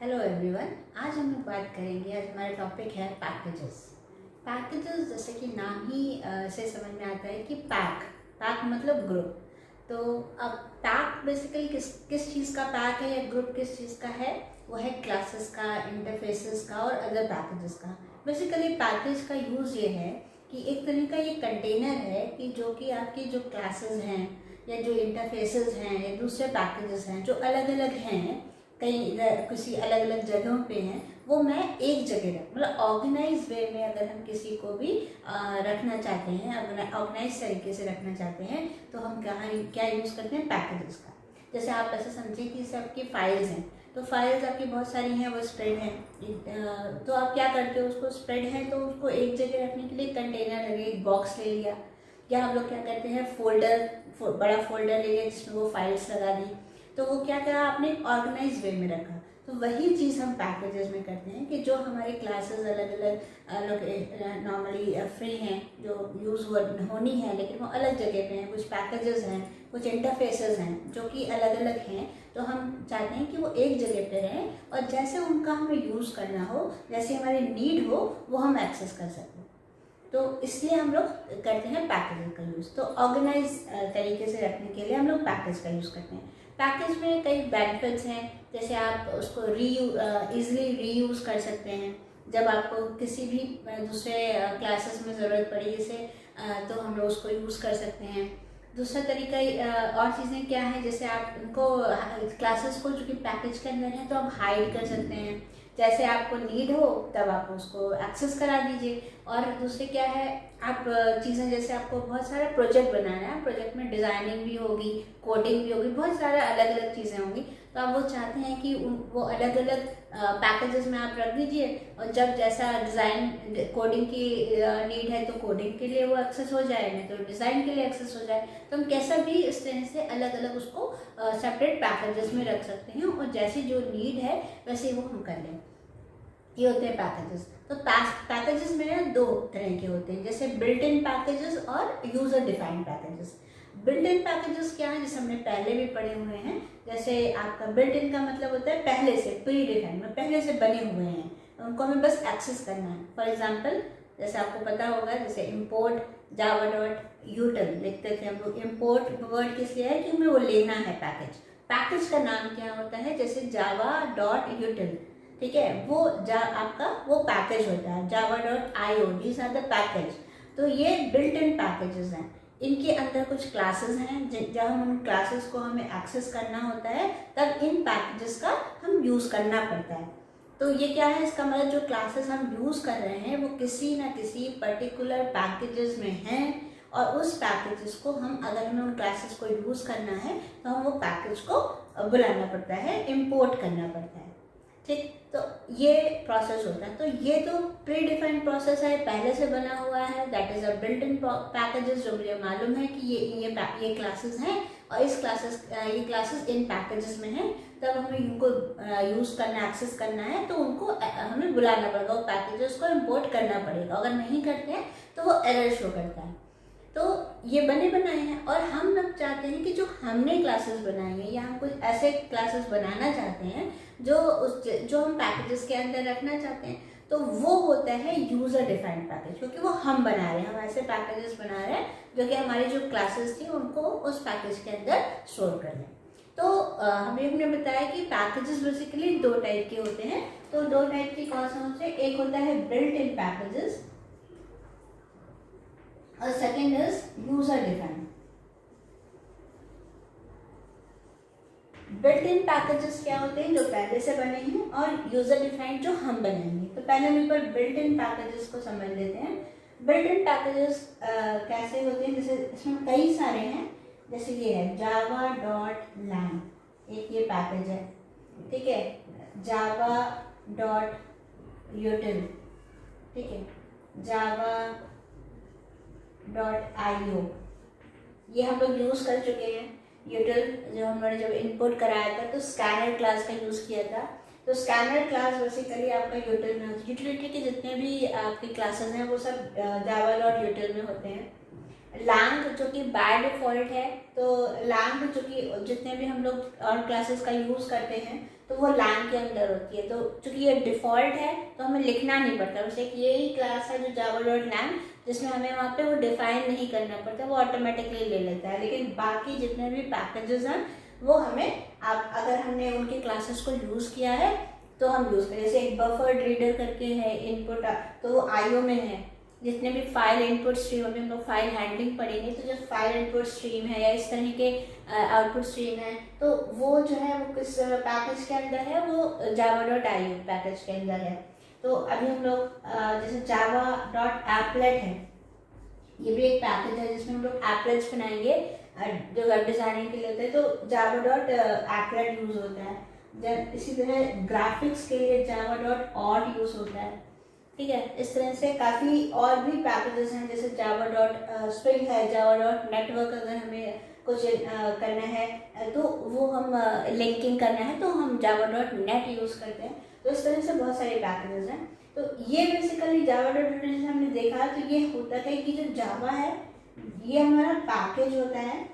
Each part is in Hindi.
Hello everyone. आज हम लोग बात करेंगे, आज हमारा टॉपिक है पैकेजेस। पैकेजेस जैसे कि नाम ही से समझ में आता है कि पैक मतलब ग्रुप। तो अब पैक बेसिकली किस चीज़ का पैक है या ग्रुप किस चीज़ का है? वो है क्लासेस का, इंटरफेसेस का और अदर पैकेजेस का। बेसिकली पैकेज का यूज़ ये है कि एक तरह का ये कंटेनर है कि जो कि आपकी जो क्लासेस हैं या जो इंटरफेसेस हैं या दूसरे पैकेजेस हैं जो अलग अलग हैं, कहीं इधर किसी अलग अलग जगहों पे हैं, वो मैं एक जगह रख मतलब ऑर्गेनाइज वे में अगर हम किसी को भी रखना चाहते हैं, ऑर्गेनाइज तरीके से रखना चाहते हैं, तो हम क्या यूज़ करते हैं? पैकेजेस का। जैसे आप ऐसे समझिए कि जैसे आपकी फाइल्स हैं, तो फाइल्स आपकी बहुत सारी हैं, वो स्प्रेड हैं। तो आप क्या करते हो? उसको स्प्रेड है तो उसको एक जगह रखने के लिए कंटेनर लगे, एक बॉक्स ले लिया, या हम लोग क्या करते हैं, बड़ा फोल्डर ले लिया जिसमें वो फाइल्स लगा दी। तो वो क्या करा, आपने एक वे में रखा। तो वही चीज़ हम पैकेजेस में करते हैं कि जो हमारी क्लासेस अलग अलग नॉर्मली फ्री हैं, जो यूज़ होनी है, लेकिन वो अलग जगह पे हैं, कुछ पैकेजेस हैं, कुछ इंटरफेसेस हैं जो कि अलग अलग हैं। तो हम चाहते हैं कि वो एक जगह पे रहें और जैसे उनका हमें यूज़ करना हो, जैसे हमारी नीड हो, वो हम एक्सेस कर सकें। तो इसलिए हम लोग करते हैं पैकेज का यूज़। तो ऑर्गेनाइज तरीके से रखने के लिए हम लोग पैकेज का यूज़ करते हैं। पैकेज में कई बेनिफिट्स हैं, जैसे आप उसको ईजिली रीयूज़ कर सकते हैं। जब आपको किसी भी दूसरे क्लासेस में ज़रूरत पड़ी जैसे, तो हम लोग उसको यूज़ कर सकते हैं। दूसरा तरीका और चीज़ें क्या है, जैसे आप उनको क्लासेस को जो कि पैकेज के अंदर है तो आप हाइड कर सकते हैं। जैसे आपको नीड हो तब आप उसको एक्सेस करा दीजिए। और दूसरे क्या है, आप चीज़ें जैसे आपको बहुत सारा प्रोजेक्ट बनाना है, प्रोजेक्ट में डिज़ाइनिंग भी होगी, कोडिंग भी होगी, बहुत सारा अलग अलग चीज़ें होंगी। तो आप वो चाहते हैं कि वो अलग अलग पैकेजेस में आप रख दीजिए, और जब जैसा डिज़ाइन कोडिंग की नीड है तो कोडिंग के लिए वो एक्सेस हो जाए, नहीं तो डिज़ाइन के लिए एक्सेस हो जाए। तो हम कैसा भी इस तरह से अलग अलग उसको सेपरेट पैकेजेस में रख सकते हैं, और जैसी जो नीड है वैसे वो हम कर लें। ये होते हैं पैकेजेस। तो पैकेजेस में ना दो तरह के होते हैं, जैसे बिल्ट इन पैकेजेस और user defined packages. Built in packages क्या है, जैसे हमने पहले भी पढ़े हुए हैं। जैसे आपका बिल्ट इन का मतलब होता है पहले से, प्री डिफाइंड में पहले से बने हुए हैं, उनको हमें बस एक्सेस करना है। फॉर एग्जाम्पल, जैसे आपको पता होगा, जैसे इम्पोर्ट java.util लिखते थे हम लोग। इम्पोर्ट वर्ड किस लिए है कि हमें वो लेना है पैकेज। पैकेज का नाम क्या होता है, जैसे java.util, ठीक है, वो आपका वो पैकेज होता है java.io, these are the package. तो ये बिल्ट इन पैकेजेस हैं। इनके अंदर कुछ क्लासेस हैं, जब हम उन क्लासेस को हमें एक्सेस करना होता है तब इन पैकेजेस का हम यूज़ करना पड़ता है। तो ये क्या है, इसका मतलब जो क्लासेस हम यूज़ कर रहे हैं वो किसी ना किसी पर्टिकुलर पैकेजेस में हैं, और उस पैकेजेस को हम, अगर हमें उन क्लासेस को यूज़ करना है तो हम वो पैकेज को बुलाना पड़ता है, इम्पोर्ट करना पड़ता है। ठीक, तो ये प्रोसेस होता है। तो ये तो प्री डिफाइंड प्रोसेस है, पहले से बना हुआ है, that is a built in packages. जो मुझे मालूम है कि ये क्लासेस हैं और ये क्लासेस इन पैकेजेस में हैं, तब हमें इनको यूज़ करना, एक्सेस करना है तो उनको हमें बुलाना पड़ेगा, वो पैकेजेस को इम्पोर्ट करना पड़ेगा। अगर नहीं करते हैं तो वो एरर शो करता है। तो ये बने बनाए हैं, और हम लोग चाहते हैं कि जो हमने क्लासेस बनाए हैं या हम कुछ ऐसे क्लासेस बनाना चाहते हैं जो हम पैकेजेस के अंदर रखना चाहते हैं, तो वो होता है यूज़र डिफाइंड पैकेज, क्योंकि वो हम बना रहे हैं, हम ऐसे पैकेजेस बना रहे हैं जो कि हमारी जो क्लासेस थी उनको उस पैकेज के अंदर स्टोर कर लें। तो हमने बताया कि पैकेजेस बेसिकली दो टाइप के होते हैं। तो दो टाइप के कौन से होते हैं? एक होता है बिल्ट इन पैकेजेस और second is user defined. Built in packages क्या होते हैं? जो पहले से बने हैं, और यूजर डिफाइंड जो हम बनाएंगे। तो पहले हम एक बार बिल्ट इन पैकेजेस को समझ लेते हैं। बिल्ट इन पैकेजेस कैसे होते हैं? जैसे इसमें कई सारे हैं, जैसे ये है java.lang, एक ये पैकेज है, ठीक है, java.util, ठीक है, java.io, ये हम लोग यूज़ कर चुके हैं। यूटिल जो हमने जब इनपुट कराया था तो स्कैनर क्लास का यूज़ किया था। तो स्कैनर क्लास बेसिकली आपका यूटिल में होती है। यूटिलिटी के जितने भी आपके क्लासेस हैं वो सब java.util में होते हैं। लैंग जो कि बाय डिफ़ॉल्ट है, तो लैंग जो कि जितने भी हम लोग और क्लासेस का यूज़ करते हैं तो वो लैंग के अंदर होती है। तो चूंकि ये डिफ़ॉल्ट है तो हमें लिखना नहीं पड़ता, बस एक यही क्लास है जो जावा डॉट लैंग, जिसमें हमें वहाँ पे वो डिफाइन नहीं करना पड़ता, वो ऑटोमेटिकली ले लेता है। लेकिन बाकी जितने भी पैकेजेस हैं वो हमें, आप अगर हमने उनके क्लासेस को यूज़ किया है तो हम यूज़ करें। जैसे एक बफर्ड रीडर करके है इनपुट, तो वो आईओ में है। जितने भी फाइल इनपुट स्ट्रीम, अभी हम लोग फाइल हैंडलिंग पढ़ेंगे, तो जो फाइल इनपुट स्ट्रीम है या इस तरह के आउटपुट स्ट्रीम है, तो वो जो है वो किस पैकेज के अंदर है, वो जावा डॉट आई पैकेज के अंदर है। तो अभी हम लोग जैसे जावा डॉट एपलेट है, ये भी एक पैकेज है जिसमें हम लोग एपलेट्स बनाएंगे जो वेब डिज़ाइनिंग के लिए होते हैं, तो जावा डॉट एपलेट यूज़ होता है। जब इसी तरह ग्राफिक्स के लिए जावा डॉट ऑट यूज़ होता है। ठीक है, इस तरह से काफ़ी और भी पैकेजेस हैं, जैसे जावा डॉट स्प्रिंग है, जावा डॉट नेटवर्क अगर हमें कुछ करना है तो वो हम लिंकिंग करना है तो हम जावा डॉट नेट यूज़ करते हैं। तो इस तरह से बहुत सारे पैकेजेस हैं। तो ये बेसिकली जावा डॉट नेट जैसे हमने देखा, तो ये होता है कि जो जावा है ये हमारा पैकेज होता है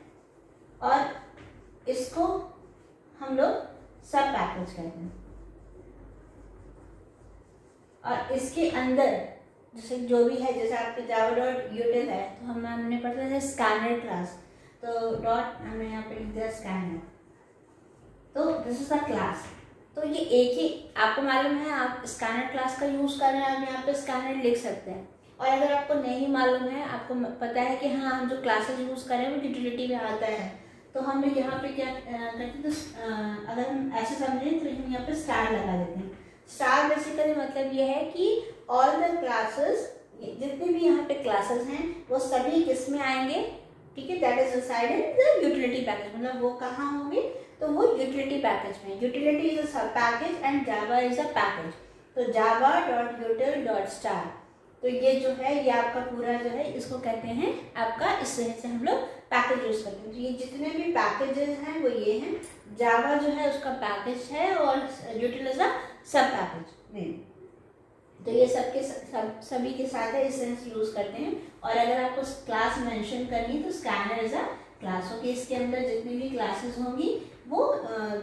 और इसको हम लोग सब पैकेज कहते हैं। और इसके अंदर जैसे जो भी है, जैसे आपके जावा डॉट यूटिल है तो हमने पढ़ा था स्कैनर क्लास, तो डॉट हमने यहाँ पे लिख दिया स्कैनर, तो दिस इज अ क्लास। तो ये एक ही, आपको मालूम है आप स्कैनर क्लास का यूज़ कर रहे हैं, आप यहाँ पे स्कैनर लिख सकते हैं। और अगर आपको नहीं मालूम है, आपको पता है कि हाँ हम जो क्लासेस यूज़ कर रहे हैं वो यूटिलिटी में आता है, तो हम यहाँ पे क्या करते हैं, तो अगर हम ऐसे समझें तो हम यहाँ पे स्टार लगा देते हैं। स्टार बेसिकली मतलब ये है कि ऑल द क्लासेस, जितने भी यहाँ पे क्लासेस हैं वो सभी किस में आएंगे, ठीक है, that is inside in the utility package. मतलब वो कहाँ होंगे, तो वो यूटिलिटी पैकेज में। Utility is a sub package and Java is a package. तो Java dot util dot star, तो ये जो है ये आपका पूरा जो है इसको कहते हैं आपका, इस तरह से हम लोग पैकेज यूज करते हैं। तो ये जितने भी पैकेजेस हैं वो ये हैं, जावा जो है उसका पैकेज है और यूटिल इज अ सब पैकेज नहीं। तो ये सभी के साथ है, इस तरह से यूज करते हैं। और अगर आपको क्लास मेंशन करनी है तो स्कैनर इज अ क्लास होगी, इसके अंदर जितनी भी क्लासेस होंगी वो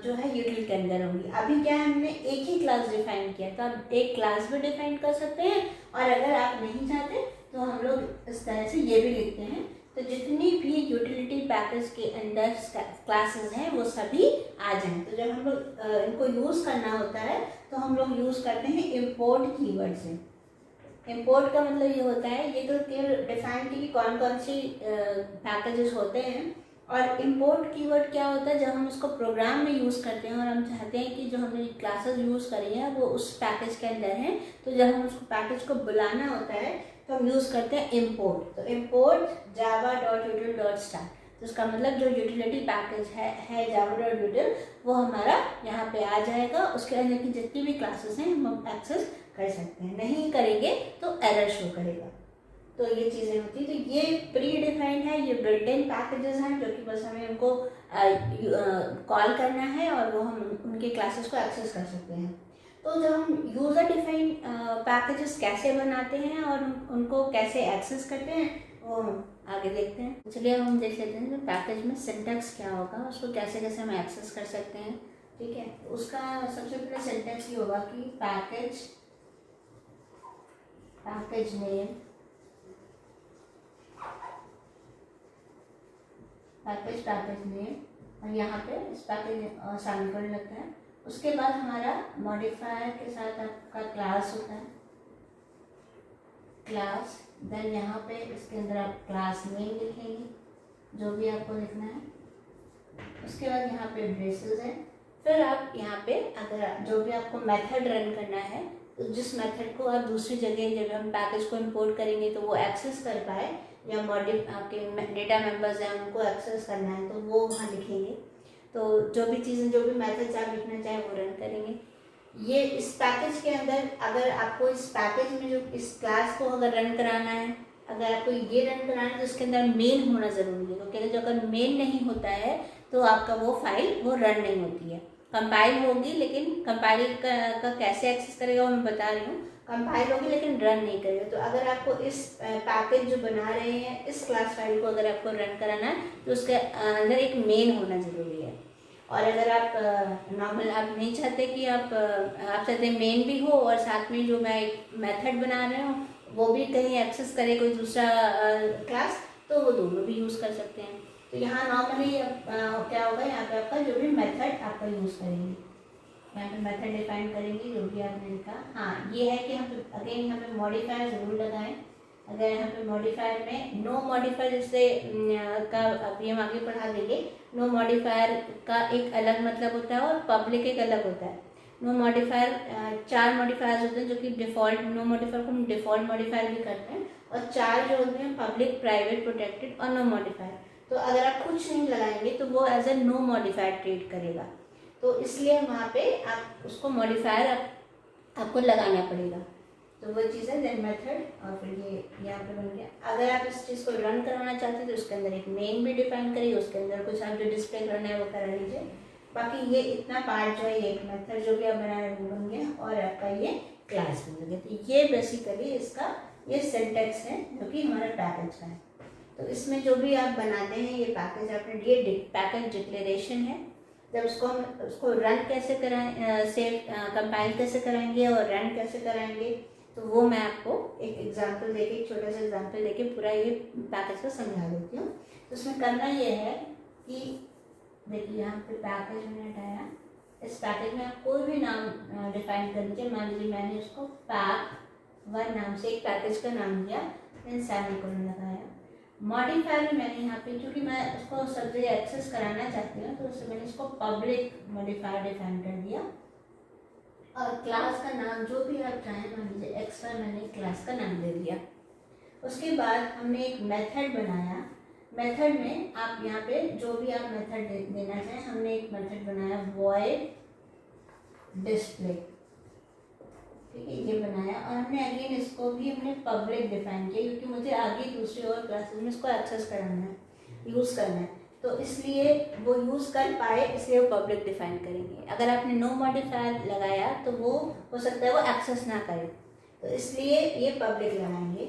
जो है यूटिल के अंदर होंगी। अभी क्या है, हमने एक ही क्लास डिफाइन किया, तो आप एक क्लास भी डिफाइन कर सकते हैं, और अगर आप नहीं चाहते तो हम लोग इस तरह से ये भी लिखते हैं। तो जितनी भी यूटिलिटी पैकेज के अंदर क्लासेस हैं वो सभी आ जाएं। तो जब हम लोग इनको यूज़ करना होता है तो हम लोग यूज़ करते हैं इम्पोर्ट कीवर्ड से। इम्पोर्ट का मतलब ये होता है, ये तो केवल डिफाइन की कौन कौन सी पैकेजेस होते हैं। और इम्पोर्ट कीवर्ड क्या होता है, जब हम उसको प्रोग्राम में यूज़ करते हैं और हम चाहते हैं कि जो हमने क्लासेस यूज़ करी हैं वो उस पैकेज के अंदर हैं, तो जब हम उसको पैकेज को बुलाना होता है तो हम यूज़ करते हैं इम्पोर्ट। तो इम्पोर्ट जावा डॉट यूटिल डॉट स्टार, तो उसका मतलब जो यूटिलिटी पैकेज है जावा डॉट यूटिल, वो हमारा यहाँ पे आ जाएगा। उसके अंदर की जितनी भी क्लासेस हैं हम एक्सेस कर सकते हैं, नहीं करेंगे तो एरर शो करेगा। तो ये चीज़ें होती हैं। तो ये प्री डिफाइंड है, ये बिल्ट इन पैकेजेस हैं जो कि बस हमें उनको कॉल करना है और वो हम उनके क्लासेस को एक्सेस कर सकते हैं। तो जब हम यूज़र डिफाइंड पैकेजेस कैसे बनाते हैं और उनको कैसे एक्सेस करते हैं वो हम आगे देखते हैं। चलिए अब हम देख लेते हैं कि पैकेज में सिंटैक्स क्या होगा, उसको कैसे कैसे हम एक्सेस कर सकते हैं। ठीक है, उसका सबसे पहले सिंटैक्स ये होगा कि पैकेज नेम, पैकेज नेम, और यहाँ पे इस पैकेज साइन करने लगता है। उसके बाद हमारा मॉडिफायर के साथ आपका क्लास होता है, क्लास। देन यहाँ पे इसके अंदर आप क्लास नेम लिखेंगे जो भी आपको लिखना है। उसके बाद यहाँ पे ब्रेसेस है। फिर आप यहाँ पे अगर जो भी आपको मेथड रन करना है, तो जिस मेथड को आप दूसरी जगह जब हम पैकेज को इंपोर्ट करेंगे तो वो एक्सेस कर पाए, या आपके डेटा मेंबर्स हैं उनको एक्सेस करना है तो वो वहाँ लिखेंगे। तो जो भी चीज़ें, जो भी मेथड्स आप लिखना चाहें वो रन करेंगे। ये इस पैकेज के अंदर, अगर आपको इस पैकेज में जो इस क्लास को अगर रन कराना है, अगर आपको ये रन कराना है तो इसके अंदर मेन होना ज़रूरी है, क्योंकि जो अगर मेन नहीं होता है तो आपका वो फाइल वो रन नहीं होती है। कंपाइल होगी, लेकिन कंपाइल का कैसे एक्सेस करेगा वो मैं बता रही हूँ। कंपाइल होगी लेकिन रन नहीं करेगा। तो अगर आपको इस पैकेज जो बना रहे हैं, इस क्लास फाइल को अगर आपको रन कराना है तो उसके अंदर एक मेन होना ज़रूरी है। और अगर आप नॉर्मल आप नहीं चाहते कि आप चाहते मेन भी हो और साथ में जो मैं एक मेथड बना रहे हूँ वो भी कहीं एक्सेस करे कोई दूसरा क्लास, तो वो दोनों भी यूज़ कर सकते हैं। तो यहाँ नॉर्मली क्या होगा, यहाँ पे आपका जो भी मेथड आपका यूज़ करेंगे, यहाँ पे मेथड डिफाइन करेंगे जो भी आपने लिखा। हाँ, ये है कि हम अगेन यहाँ पे मॉडिफायर ज़रूर लगाएं। अगर यहाँ पे मॉडिफायर में नो मॉडिफायर जैसे का अभी हम आगे पढ़ा देंगे, नो मॉडिफायर का एक अलग मतलब होता है और पब्लिक एक अलग होता है। नो मॉडिफायर 4 मॉडिफायर्स होते हैं जो कि डिफ़ॉल्ट, नो मॉडिफायर को हम डिफ़ॉल्ट मॉडिफायर भी करते हैं, और 4 जो होते हैं पब्लिक, प्राइवेट, प्रोटेक्टेड और नो मॉडिफायर। तो अगर आप कुछ नहीं लगाएंगे तो वो as a no modifier treat करेगा, तो इसलिए वहाँ पे आप उसको मॉडिफायर आपको लगाना पड़ेगा। तो वो चीज़ है देन मेथड, और फिर ये यहाँ पे बन गया। अगर आप इस चीज़ को रन कराना चाहते हैं तो उसके अंदर एक मेन भी डिफाइन करिए, उसके अंदर कुछ आप जो डिस्प्ले करना है वो करा लीजिए। बाकी ये इतना पार्ट जो है, ये एक मेथड जो भी आप बनाए वो बन गया, और आपका ये क्लास बन गया। तो ये बेसिकली इसका ये सिंटेक्स है जो कि हमारा पैकेज का है। तो इसमें जो भी आप बनाते हैं ये पैकेज, आपने ये पैकेज डिक्लेरेशन है। जब उसको रन कैसे कराएं, सेव कंपाइल कैसे कराएंगे और रन कैसे कराएंगे, तो वो मैं आपको एक एग्जांपल देके, एक छोटा सा एग्जांपल देके पूरा ये पैकेज को समझा देती हूँ। तो उसमें करना ये है कि देखिए यहाँ पे पैकेज मैंने हटाया, इस पैकेज में आप कोई भी नाम डिफाइन कर लीजिए। मान लीजिए मैंने उसको पैक 1 नाम से एक पैकेज का नाम दिया, देन सेमीकोलन लगाया। मॉडिफायर में मैंने यहाँ पे, क्योंकि मैं उसको सब जगह एक्सेस कराना चाहती हूँ, तो उससे मैंने इसको पब्लिक मॉडिफायर डिफाइन कर दिया। और क्लास का नाम जो भी आप चाहें, मान लीजिए एक्स्ट्रा, मैंने क्लास का नाम दे दिया। उसके बाद हमने एक मेथड बनाया। मेथड में आप यहाँ पे जो भी आप मेथड देना चाहें, हमने एक मेथड बनाया वॉइड डिस्प्ले, ठीक है, ये बनाया। और हमने अगेन इसको भी हमने पब्लिक डिफाइन किया, क्योंकि मुझे आगे दूसरी और क्लासेस में इसको एक्सेस कराना है, यूज़ करना है, तो इसलिए वो यूज़ कर पाए, इसलिए वो पब्लिक डिफाइन करेंगे। अगर आपने नो मॉडिफायर लगाया तो वो हो सकता है वो एक्सेस ना करे, तो इसलिए ये पब्लिक लगाएंगे।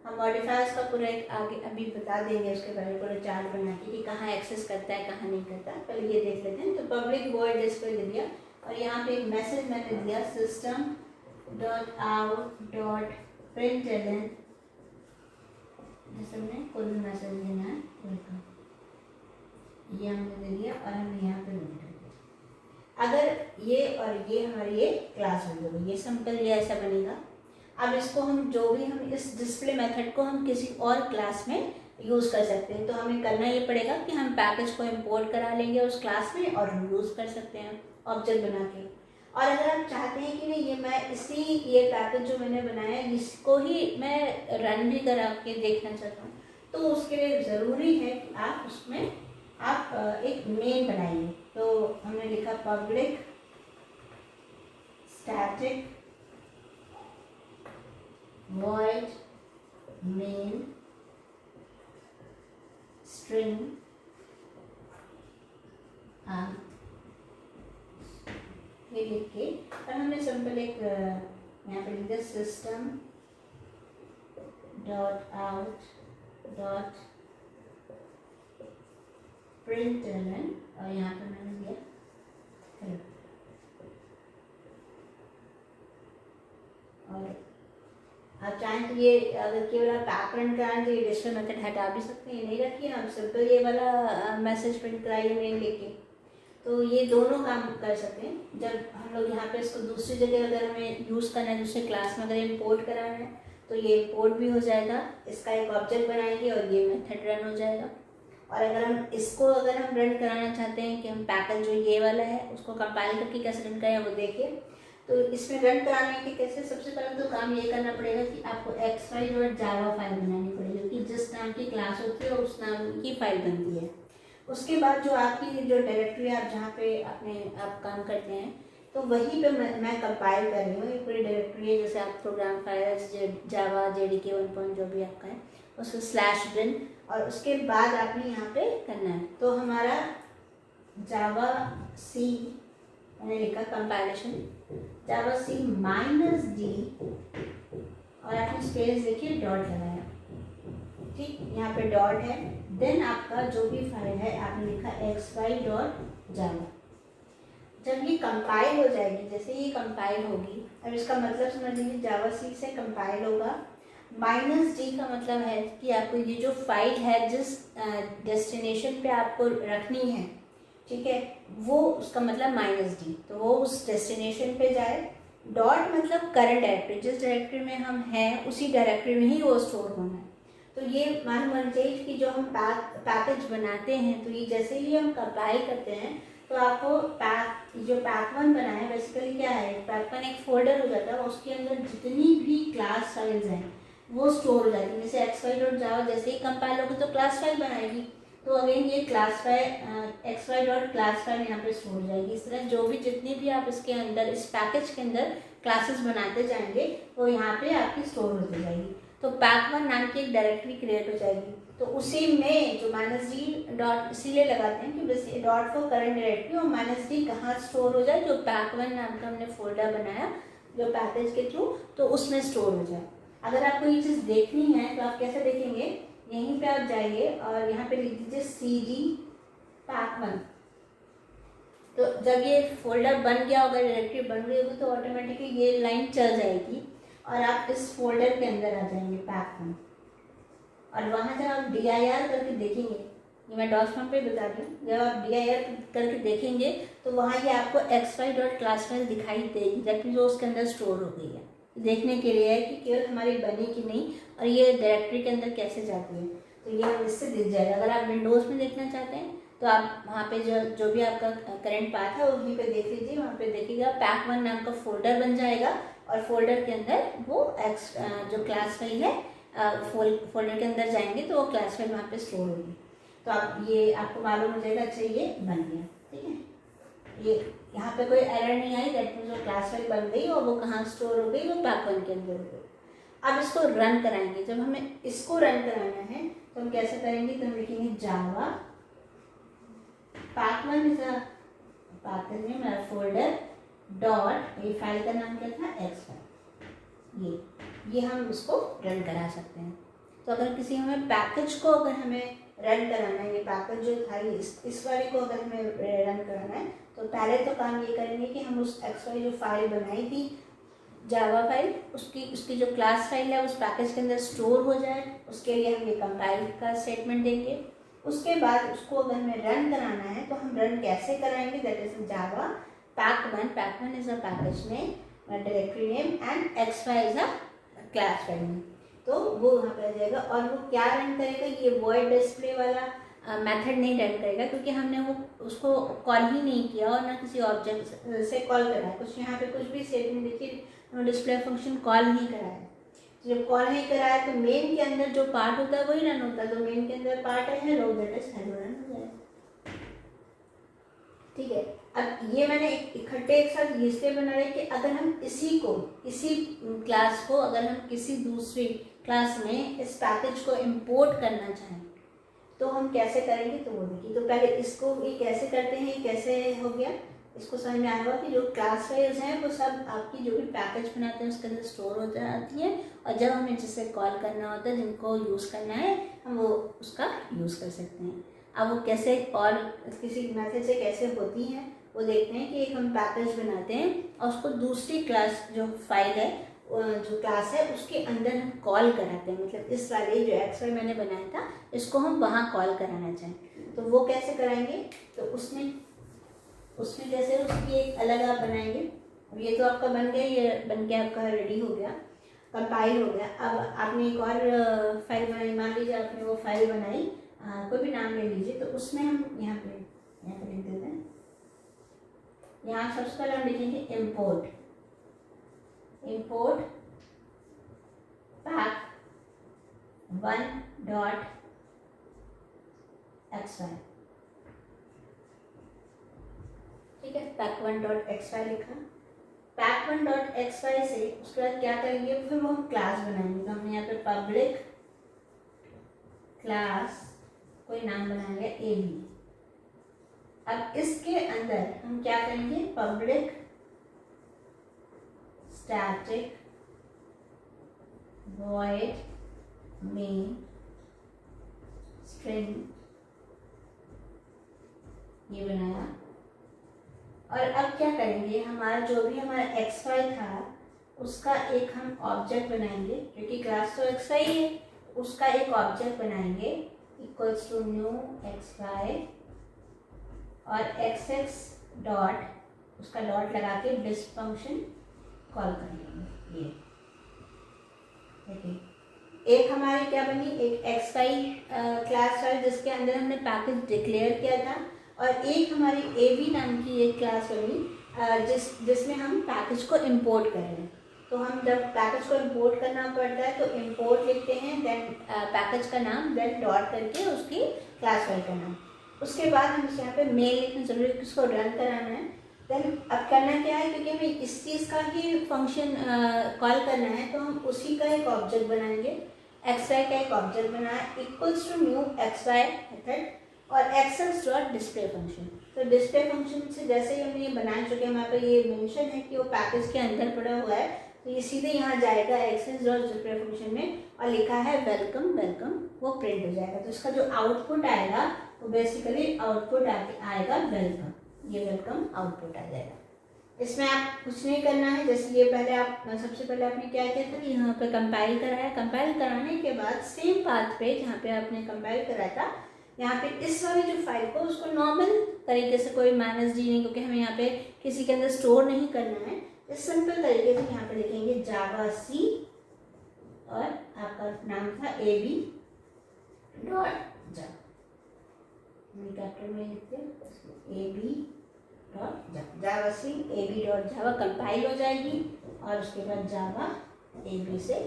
हम मॉडिफायर्स का पूरा एक आगे अभी बता देंगे, उसके बारे में पूरा चार्ट बना के कि कहाँ एक्सेस करता है कहाँ नहीं करता, पहले ये देख लेते हैं। तो पब्लिक वॉइड डिस्प्ले दे दिया, और यहाँ पे एक मैसेज मैंने दिया system.out.println, जैसे हमने कोई भी मैसेज देना है देखो, ये हमने दे दिया और हमने यहाँ पे नोट कर दिया। अगर ये और ये हमारी ये क्लास हो गई, ये सिंपल ये ऐसा बनेगा। अब इसको हम जो भी हम इस डिस्प्ले मेथड को हम किसी और क्लास में यूज़ कर सकते हैं, तो हमें करना ये पड़ेगा कि हम पैकेज को इंपोर्ट करा लेंगे उस क्लास में और हम यूज़ कर सकते हैं ऑब्जेक्ट बना के। और अगर आप चाहते हैं कि नहीं ये मैं ये पैकेज जो मैंने बनाया है इसको ही मैं रन भी करा के देखना चाहता हूँ, तो उसके लिए ज़रूरी है कि आप उसमें आप एक मेन बनाइए। तो हमने लिखा public static void main string ये लिख के, और हमने सिंपल एक यहाँ पे लिख दिया system dot out dot println, और यहाँ पे मैंने दिया hello। और आप चाहें तो ये अगर केवल आप पैक रन कराएं तो ये डिस्प्ले मेथड हटा भी सकते हैं, ये नहीं रखिए, आप सिंपल ये वाला मैसेज प्रिंट कराइए मेन लेके, तो ये दोनों काम कर सकते हैं। जब हम लोग यहाँ पे इसको दूसरी जगह अगर हमें यूज़ करना है, दूसरे क्लास में अगर इंपोर्ट कराना है तो ये इंपोर्ट भी हो जाएगा, इसका एक ऑब्जेक्ट बनाएंगे और ये मेथड रन हो जाएगा। और अगर हम इसको अगर हम रन कराना चाहते हैं कि हम पैकेज जो ये वाला है उसको कंपाइल करके कैसे रन करें वो देखिए। तो इसमें रन कराने के कैसे, सबसे पहले तो काम ये करना पड़ेगा कि आपको xy.java फाइल बनानी पड़ेगी, कि जिस नाम की क्लास होती है उस नाम की फाइल बनती है। उसके बाद जो आपकी जो डायरेक्टरी आप जहाँ पे आप काम करते हैं, तो वहीं पे मैं कंपाइल कर रही हूँ, ये पूरी डायरेक्टरी है। जैसे आप प्रोग्राम फाइल्स जावा JDK 1 जो भी आपका है उसको /bin, और उसके बाद आपने यहाँ पे करना है। तो हमारा जावा C मैंने लिखा कंपाइलेशन जावा C -d, और आपने स्पेस देखिए डॉट लगाया, ठीक, यहाँ पे डॉट है, देन आपका जो भी फाइल है आपने लिखा xy.java। जब ये कंपाइल हो जाएगी, जैसे ये कंपाइल होगी, अब इसका मतलब समझ लीजिए जावा सी से कंपाइल होगा। -d का मतलब है कि आपको ये जो फाइल है जिस डेस्टिनेशन पे आपको रखनी है, ठीक है, वो उसका मतलब -d, तो वो उस डेस्टिनेशन पे जाए। डॉट मतलब करंट डायरेक्टरी, जिस डायरेक्टरी में हम हैं उसी डायरेक्टरी में ही वो स्टोर होना है। तो ये मालूम होना चाहिए कि जो हम पैकेज बनाते हैं, तो ये जैसे ही हम कंपाइल करते हैं तो आपको जो पैक1 बना है बेसिकली क्या है, पैक1 एक फोल्डर हो जाता है, उसके अंदर जितनी भी क्लास फाइल्स हैं वो स्टोर हो जाती है। जैसे xy.java जैसे ही कंपाइल होगी तो क्लास फाइल बनाएगी, तो अगेन ये क्लास फाइल xy.class फाइल यहाँ पे स्टोर हो जाएगी। इस तरह जो भी जितनी भी आप इसके अंदर इस पैकेज के अंदर क्लासेस बनाते जाएंगे वो यहाँ पे आपकी स्टोर होती जाएगी। तो पैक1 नाम की एक डायरेक्टरी क्रिएट हो जाएगी, तो उसी में जो -d डॉट इसीलिए लगाते हैं कि बस डॉट फॉर करंट डायरेक्टरी, और -d कहाँ स्टोर हो जाए, जो पैक1 नाम का हमने फोल्डर बनाया जो पैकेज के थ्रू, तो उसमें स्टोर हो जाए। अगर आपको ये चीज़ देखनी है तो आप कैसे देखेंगे, यहीं पे आप जाइए और यहाँ पे लिख दीजिए cd पैक1। तो जब ये फोल्डर बन गया होगा, डायरेक्टरी बन गई होगी, तो ऑटोमेटिकली ये लाइन चल जाएगी और आप इस फोल्डर के अंदर आ जाएंगे पैक1। और वहाँ जब आप dir करके देखेंगे, ये मैं डॉट पे बता दूँ, जब आप dir करके देखेंगे तो वहाँ ये आपको xy.class फाइल दिखाई देगी, जबकि जो उसके अंदर स्टोर हो गई है। देखने के लिए है कि केवल हमारी बनी कि नहीं और ये डायरेक्टरी के अंदर कैसे जाती है, तो ये इससे दिख जाएगा। अगर आप विंडोज़ में देखना चाहते हैं तो आप वहाँ पे जो भी आपका करंट पाथ है वहीं पे देख लीजिए, वहाँ पे देखिएगा पैक1 नाम का फोल्डर बन जाएगा और फोल्डर के अंदर वो जो क्लास फाइल है फोल्डर के अंदर जाएंगे तो वो क्लास फाइल वहाँ पे स्टोर होगी। तो आप ये आपको मालूम हो जाएगा, अच्छा ये बन गया, ठीक है। ये यहाँ पे कोई एरर नहीं आई, दैट मीन्स जो क्लास फाइल बन गई और वो कहाँ स्टोर हो गई, वो पैक1 के अंदर हो गई। अब इसको रन कराएंगे, जब हमें इसको रन कराना है तो हम कैसे करेंगे, तो हम लिखेंगे जावा पैक1 इज अ पैकेज नेम मेरा फोल्डर डॉट, ये फाइल का नाम क्या था xy, ये हम उसको रन करा सकते हैं। तो अगर किसी हमें पैकेज को अगर हमें रन कराना है, ये पैकेज जो था ये इस वाले को अगर हमें रन कराना है, तो पहले तो काम ये करेंगे कि हम उस xy जो फाइल बनाई थी जावा फाइल, उसकी जो क्लास फाइल है उस पैकेज के अंदर स्टोर हो जाए, उसके लिए हम ये कंपाइल का स्टेटमेंट देंगे। उसके बाद उसको अगर हमें रन कराना है तो हम रन कैसे कराएंगे, दैट इज जावा पैक1 is a package name, directory name and xy is a class file name, तो वो वहाँ पे आ जाएगा। और वो क्या रन करेगा, ये वॉइड डिस्प्ले वाला मेथड नहीं रन करेगा, क्योंकि हमने वो उसको कॉल ही नहीं किया और ना किसी ऑब्जेक्ट से कॉल करा है। कुछ यहाँ पे कुछ भी स्टेटमेंट देखिए, डिस्प्ले फंक्शन कॉल नहीं करा है। जब कॉल नहीं करा है तो मेन के अंदर जो पार्ट होता है वही रन होता है, तो मेन के अंदर पार्ट है hello, that is hello run हो जाएगा, ठीक है। अब ये मैंने इकट्ठे एक साथ इसलिए बना रहे कि अगर हम इसी क्लास को अगर हम किसी दूसरी क्लास में इस पैकेज को इंपोर्ट करना चाहें तो हम कैसे करेंगे, तो वो देखिए। तो पहले इसको ये कैसे करते हैं, ये कैसे हो गया, इसको समझ में आया होगा कि जो क्लास फाइल्स हैं वो सब आपकी जो भी पैकेज बनाते हैं उसके अंदर स्टोर हो जाती है, और जब हमें जिससे कॉल करना होता है, जिनको यूज़ करना है, हम वो उसका यूज़ कर सकते हैं। अब वो कैसे और किसी मेथड से कैसे होती हैं वो देखते हैं कि एक हम पैकेज बनाते हैं और उसको दूसरी क्लास जो फाइल है जो क्लास है उसके अंदर हम कॉल कराते हैं, मतलब इस वाले जो xy मैंने बनाया था इसको हम वहाँ कॉल कराना चाहें तो वो कैसे कराएंगे, तो उसमें जैसे उसकी एक अलग आप बनाएंगे। अब ये तो आपका बन गया, ये बन के आपका रेडी हो गया, कंपाइल हो गया। अब आपने एक और फाइल बनाई, मान लीजिए आपने वो फाइल बनाई, कोई भी नाम ले लीजिए, तो उसमें हम यहाँ पे लिख देते हैं, यहाँ सबसे पहले हम लिखेंगे इम्पोर्ट पैक1 डॉट xy, ठीक है। पैक1 डॉट xy लिखा, पैक1 डॉट xy से उसके बाद क्या करेंगे, फिर वो हम क्लास बनाएंगे। तो हमने यहाँ पे पब्लिक क्लास कोई नाम बनाएंगे ab। अब इसके अंदर हम क्या करेंगे, public static void main print, ये बनाया। और अब क्या करेंगे, हमारा जो भी हमारा xy था उसका एक हम ऑब्जेक्ट बनाएंगे, क्योंकि क्लास तो xy है, उसका एक ऑब्जेक्ट बनाएंगे इक्वल्स टू न्यू xy और xx डॉट, उसका डॉट लगा के डिस्प फंक्शन कॉल करेंगे। ये देखिए, एक हमारी क्या बनी, एक xy क्लास है जिसके अंदर हमने पैकेज डिक्लेयर किया था, और एक हमारी ab नाम की एक क्लास बनी जिसमें हम पैकेज को इंपोर्ट कर रहे हैं। तो हम जब पैकेज को इंपोर्ट करना पड़ता है तो इंपोर्ट लिखते हैं, देन पैकेज का नाम, देन डॉट करके उसकी क्लास फाइल का नाम। उसके बाद हम यहाँ पे मेल लिखना जरूरी है, उसको रन कराना है। देन अब करना क्या है, क्योंकि हमें इस चीज़ का ही फंक्शन कॉल करना है, तो हम उसी का एक ऑब्जेक्ट बनाएंगे, xy का एक ऑब्जेक्ट बनाया equals to new xy method और xx डॉट डिस्प्ले फंक्शन। तो डिस्प्ले फंक्शन से जैसे ही हम ये बना चुके हैं, हमारे पे ये मेंशन है कि वो पैकेज के अंदर पड़ा हुआ है, तो ये सीधे यहाँ जाएगा xx डॉट डिस्प्ले फंक्शन में, और लिखा है वेलकम वेलकम, वो प्रिंट हो जाएगा। तो इसका जो आउटपुट आएगा वो बेसिकली आउटपुट आएगा वेलकम, ये वेलकम आउटपुट आ जाएगा। इसमें आप कुछ नहीं करना है, जैसे ये पहले आप सबसे पहले आपने क्या किया था, यहाँ पे कंपाइल कराया, कंपाइल कराने के बाद सेम पाथ पे जहाँ पे आपने कंपाइल कराया था, यहाँ पे इस वाली जो फाइल को उसको नॉर्मल तरीके से, कोई -d नहीं, क्योंकि हमें यहाँ पे किसी के अंदर स्टोर नहीं करना है, इस सिंपल तरीके से यहाँ पे लिखेंगे जावा सी और आपका नाम था ab डॉट जावा, कैपिटल में लिखते हैं ab डॉट जावा सी ab डॉट जावा, कंपाइल हो जाएगी और उसके बाद जावा ab से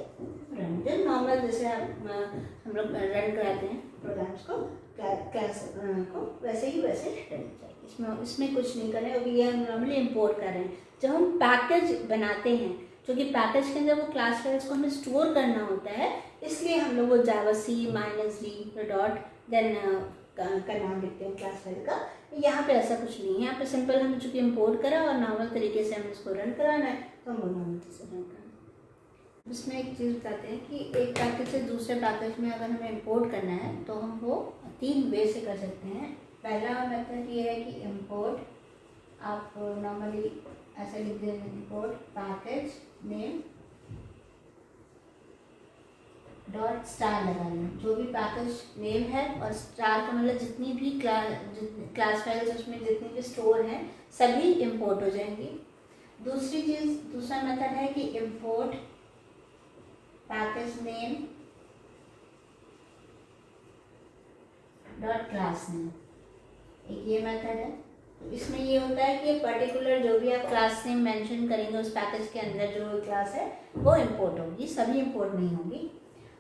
रन, जो नॉर्मल जैसे हम लोग रन कराते हैं प्रोग्राम्स को, क्लास को, वैसे ही वैसे रन चाहिए। इसमें कुछ नहीं करना है, क्योंकि ये हम नॉर्मली इंपोर्ट कर रहे हैं। जब हम पैकेज बनाते हैं, क्योंकि पैकेज के अंदर वो क्लास फाइल्स को हमें स्टोर करना होता है, इसलिए हम लोग वो जावा सी -d डॉट देन का नाम लिखते हैं क्लास फाइल का। यहाँ पे ऐसा कुछ नहीं है, यहाँ पे सिंपल हमने चूँकि इंपोर्ट करा और नॉर्मल तरीके से हमें इसको रन कराना है, तो हम नॉर्मल से रन कराना है। इसमें एक चीज़ बताते हैं कि एक पैकेज से दूसरे पैकेज में अगर हमें इंपोर्ट करना है तो हम वो 3 वे से कर सकते हैं। पहला मेथड ये है कि इंपोर्ट, आप नॉर्मली ऐसे लिख दें, import package name dot star लगा लें, जो भी पैकेज नेम है, और स्टार का मतलब जितनी भी क्लास फाइल्स उसमें जितनी भी स्टोर हैं सभी इंपोर्ट हो जाएंगी। दूसरा मेथड है कि import package name dot class name, एक ये मेथड है। तो इसमें ये होता है कि पर्टिकुलर जो भी आप क्लास नेम मेंशन करेंगे उस पैकेज के अंदर जो क्लास है वो इंपोर्ट होगी, सभी इंपोर्ट नहीं होगी।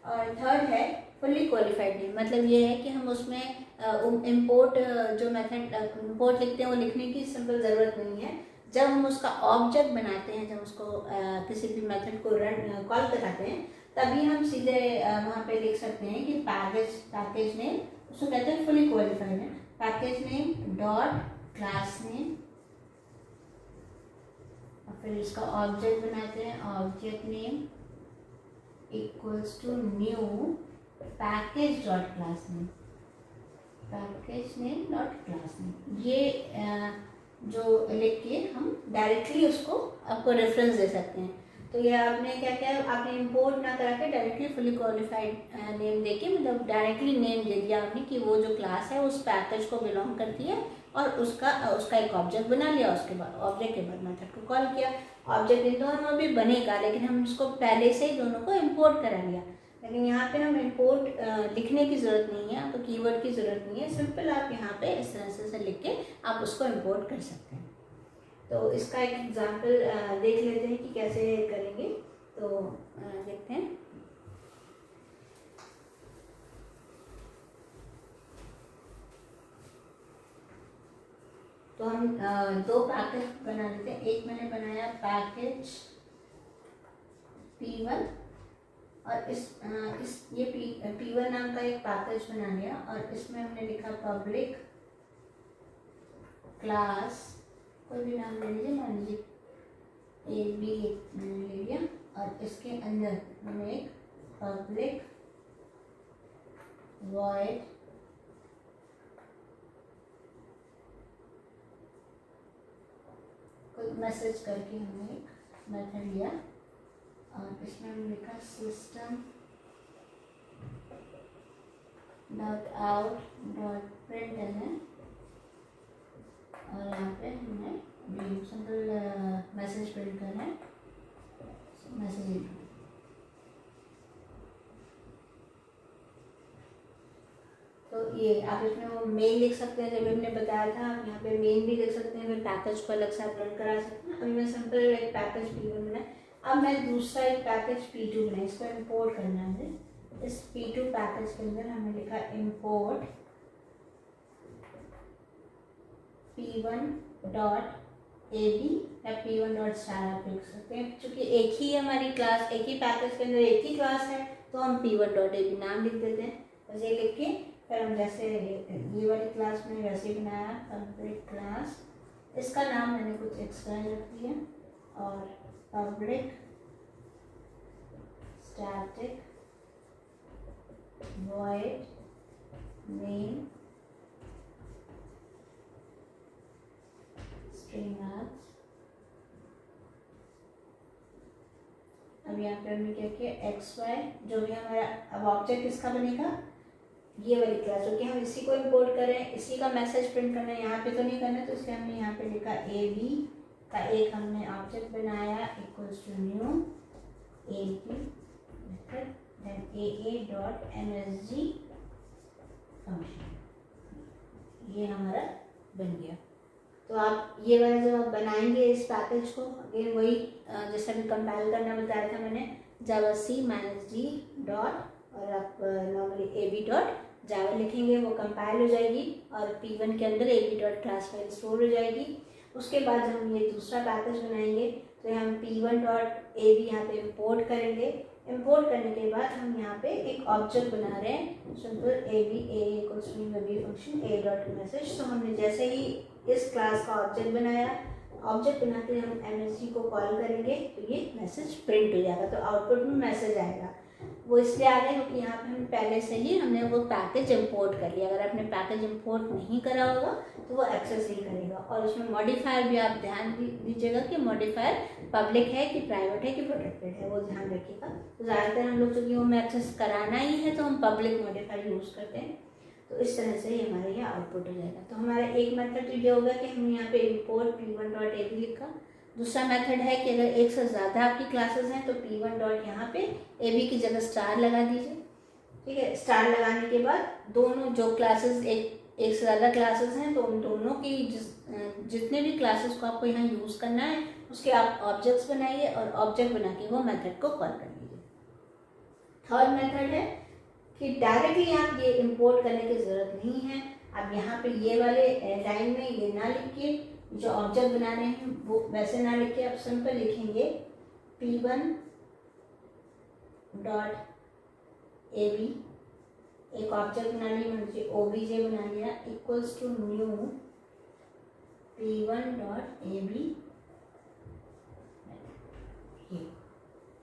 और थर्ड है फुल्ली क्वालिफाइड नेम, मतलब ये है कि हम उसमें इंपोर्ट जो मेथड इंपोर्ट लिखते हैं वो लिखने की सिंपल ज़रूरत नहीं है। जब हम उसका ऑब्जेक्ट बनाते हैं, जब उसको किसी भी मेथड को रन कॉल कराते हैं, तभी हम सीधे वहाँ पे लिख सकते हैं कि पैकेज नेम, उसको कहते हैं फुली क्वालिफाइड है, package name dot class name, और फिर इसका ऑब्जेक्ट बनाते हैं, object name equals to new package dot class name, package name dot class name. ये जो लिख के हम डायरेक्टली उसको आपको रेफरेंस दे सकते हैं। तो ये आपने क्या क्या आपने इंपोर्ट ना करा के डायरेक्टली फुली क्वालिफाइड नेम देके, मतलब डायरेक्टली नेम दे दिया आपने कि वो जो क्लास है उस पैकेज को बिलोंग करती है, और उसका एक ऑब्जेक्ट बना लिया, उसके बाद ऑब्जेक्ट के बाद मेथड को कॉल किया। ऑब्जेक्ट इन दोनों भी बनेगा, लेकिन हम उसको पहले से ही दोनों को इंपोर्ट करा लिया। लेकिन यहाँ पे हम इंपोर्ट लिखने की ज़रूरत नहीं है, आपको कीवर्ड की ज़रूरत नहीं है, सिंपल आप यहाँ पे इस तरह से लिख के आप उसको इंपोर्ट कर सकते हैं। तो इसका एक एग्जांपल देख लेते हैं कि कैसे करेंगे। तो देखते हैं। तो हम 2 पैकेज बना लेते हैं। एक मैंने बनाया पैकेज P1, और ये P1 नाम का एक पैकेज बना लिया, और इसमें हमने लिखा पब्लिक क्लास, कोई भी नाम ले लीजिए, मान लीजिए AB मैंने ले लिया, और इसके अंदर हमें एक पब्लिक वॉइड मैसेज करके हमने एक मेथड लिया और इसमें हमने लिखा system dot out dot println और यहाँ पे हमने सिंपल मैसेज प्रिंट करना है, मैसेज। तो ये आप इसमें वो मेल लिख सकते हैं, जब हमने बताया था आप यहाँ पे मेल भी लिख सकते हैं, फिर पैकेज को अलग से आप रन करा सकते हैं। अभी मैं सिंपल एक पैकेज P1 बनाया, अब मैं दूसरा एक पैकेज P2 बनाया, इसको इंपोर्ट करना है। इस P2 पैकेज के अंदर हमने लिखा इंपोर्ट P1 डॉट AB या P1 डॉट स्टार आप लिख सकते हैं। चूँकि एक ही हमारी क्लास, एक ही पैकेज के अंदर एक ही क्लास है, तो हम P1 डॉट AB नाम लिख देते हैं। बस ये लिख के फिर हम जैसे ये वाली क्लास में वैसे ही बनाया पब्लिक क्लास, इसका नाम मैंने कुछ एक्स्ट्रा रख दिया और public static void name string args. अब यहाँ पे हमने क्या किया, XY जो भी हमारा, अब ऑब्जेक्ट किसका बनेगा, ये वाली क्लास, क्योंकि हम इसी को इंपोर्ट कर रहे हैं, इसी का मैसेज प्रिंट करना है, यहाँ पे तो नहीं करना, तो इसलिए हमने यहाँ पे लिखा AB का एक हमने ऑब्जेक्ट बनाया equals to new AB method then AA dot MSG function, ये हमारा बन गया। तो आप ये वाला जब आप बनाएंगे इस पैकेज को, अगेन वही जैसे अभी कंपाइल करना बताया था मैंने, जावा C -D डॉट और आप नॉर्मली AB डॉट जावा लिखेंगे, वो कंपाइल हो जाएगी और P1 के अंदर AB dot class file store हो जाएगी। उसके बाद जब हम ये दूसरा पैकेज बनाएंगे तो हम P1 डॉट AB यहाँ पे इंपोर्ट करेंगे। इंपोर्ट करने के बाद हम यहाँ पे एक ऑब्जेक्ट बना रहे हैं simple AB function A dot message. तो हमने जैसे ही इस क्लास का ऑब्जेक्ट बनाया, ऑब्जेक्ट बनाते हम MSG को कॉल करेंगे तो ये मैसेज प्रिंट हो जाएगा, तो आउटपुट में मैसेज आएगा। वो इसलिए आ गया क्योंकि यहाँ पे हम पहले से ही हमने वो पैकेज इंपोर्ट कर लिया। अगर आपने पैकेज इंपोर्ट नहीं करा होगा तो वो एक्सेस नहीं करेगा। और उसमें मॉडिफायर भी आप ध्यान दीजिएगा कि मॉडिफायर पब्लिक है कि प्राइवेट है कि प्रोटेक्टेड है, वो ध्यान रखिएगा। तो ज़्यादातर हम लोग चूँकि होम एक्सेस कराना ही है तो हम पब्लिक मॉडिफायर यूज़ करते हैं। तो इस तरह से ही हमारे यहाँ आउटपुट हो जाएगा। तो हमारा एक मेथड तो ये होगा कि हमने यहाँ पे इंपोर्ट P1 डॉट AB लिखा। दूसरा मेथड है कि अगर एक से ज़्यादा आपकी क्लासेस हैं तो P1 डॉट यहाँ पे AB की जगह स्टार लगा दीजिए, ठीक है। स्टार लगाने के बाद दोनों जो क्लासेस एक से ज़्यादा क्लासेस हैं तो उन दोनों की जितने भी क्लासेस को आपको यहाँ यूज़ करना है उसके आप ऑब्जेक्ट्स बनाइए और ऑब्जेक्ट बना के वो मेथड को कॉल कर लीजिए। थर्ड मेथड है कि डायरेक्टली आप ये इंपोर्ट करने की ज़रूरत नहीं है। आप यहाँ पे ये वाले लाइन में ये ना लिख के, जो ऑब्जेक्ट बना रहे हैं वो वैसे ना लिख के आप सिंपल लिखेंगे P1 डॉट AB, एक ऑब्जेक्ट बना लिया, मुझे OBJ बना लिया equals to new P1 dot AB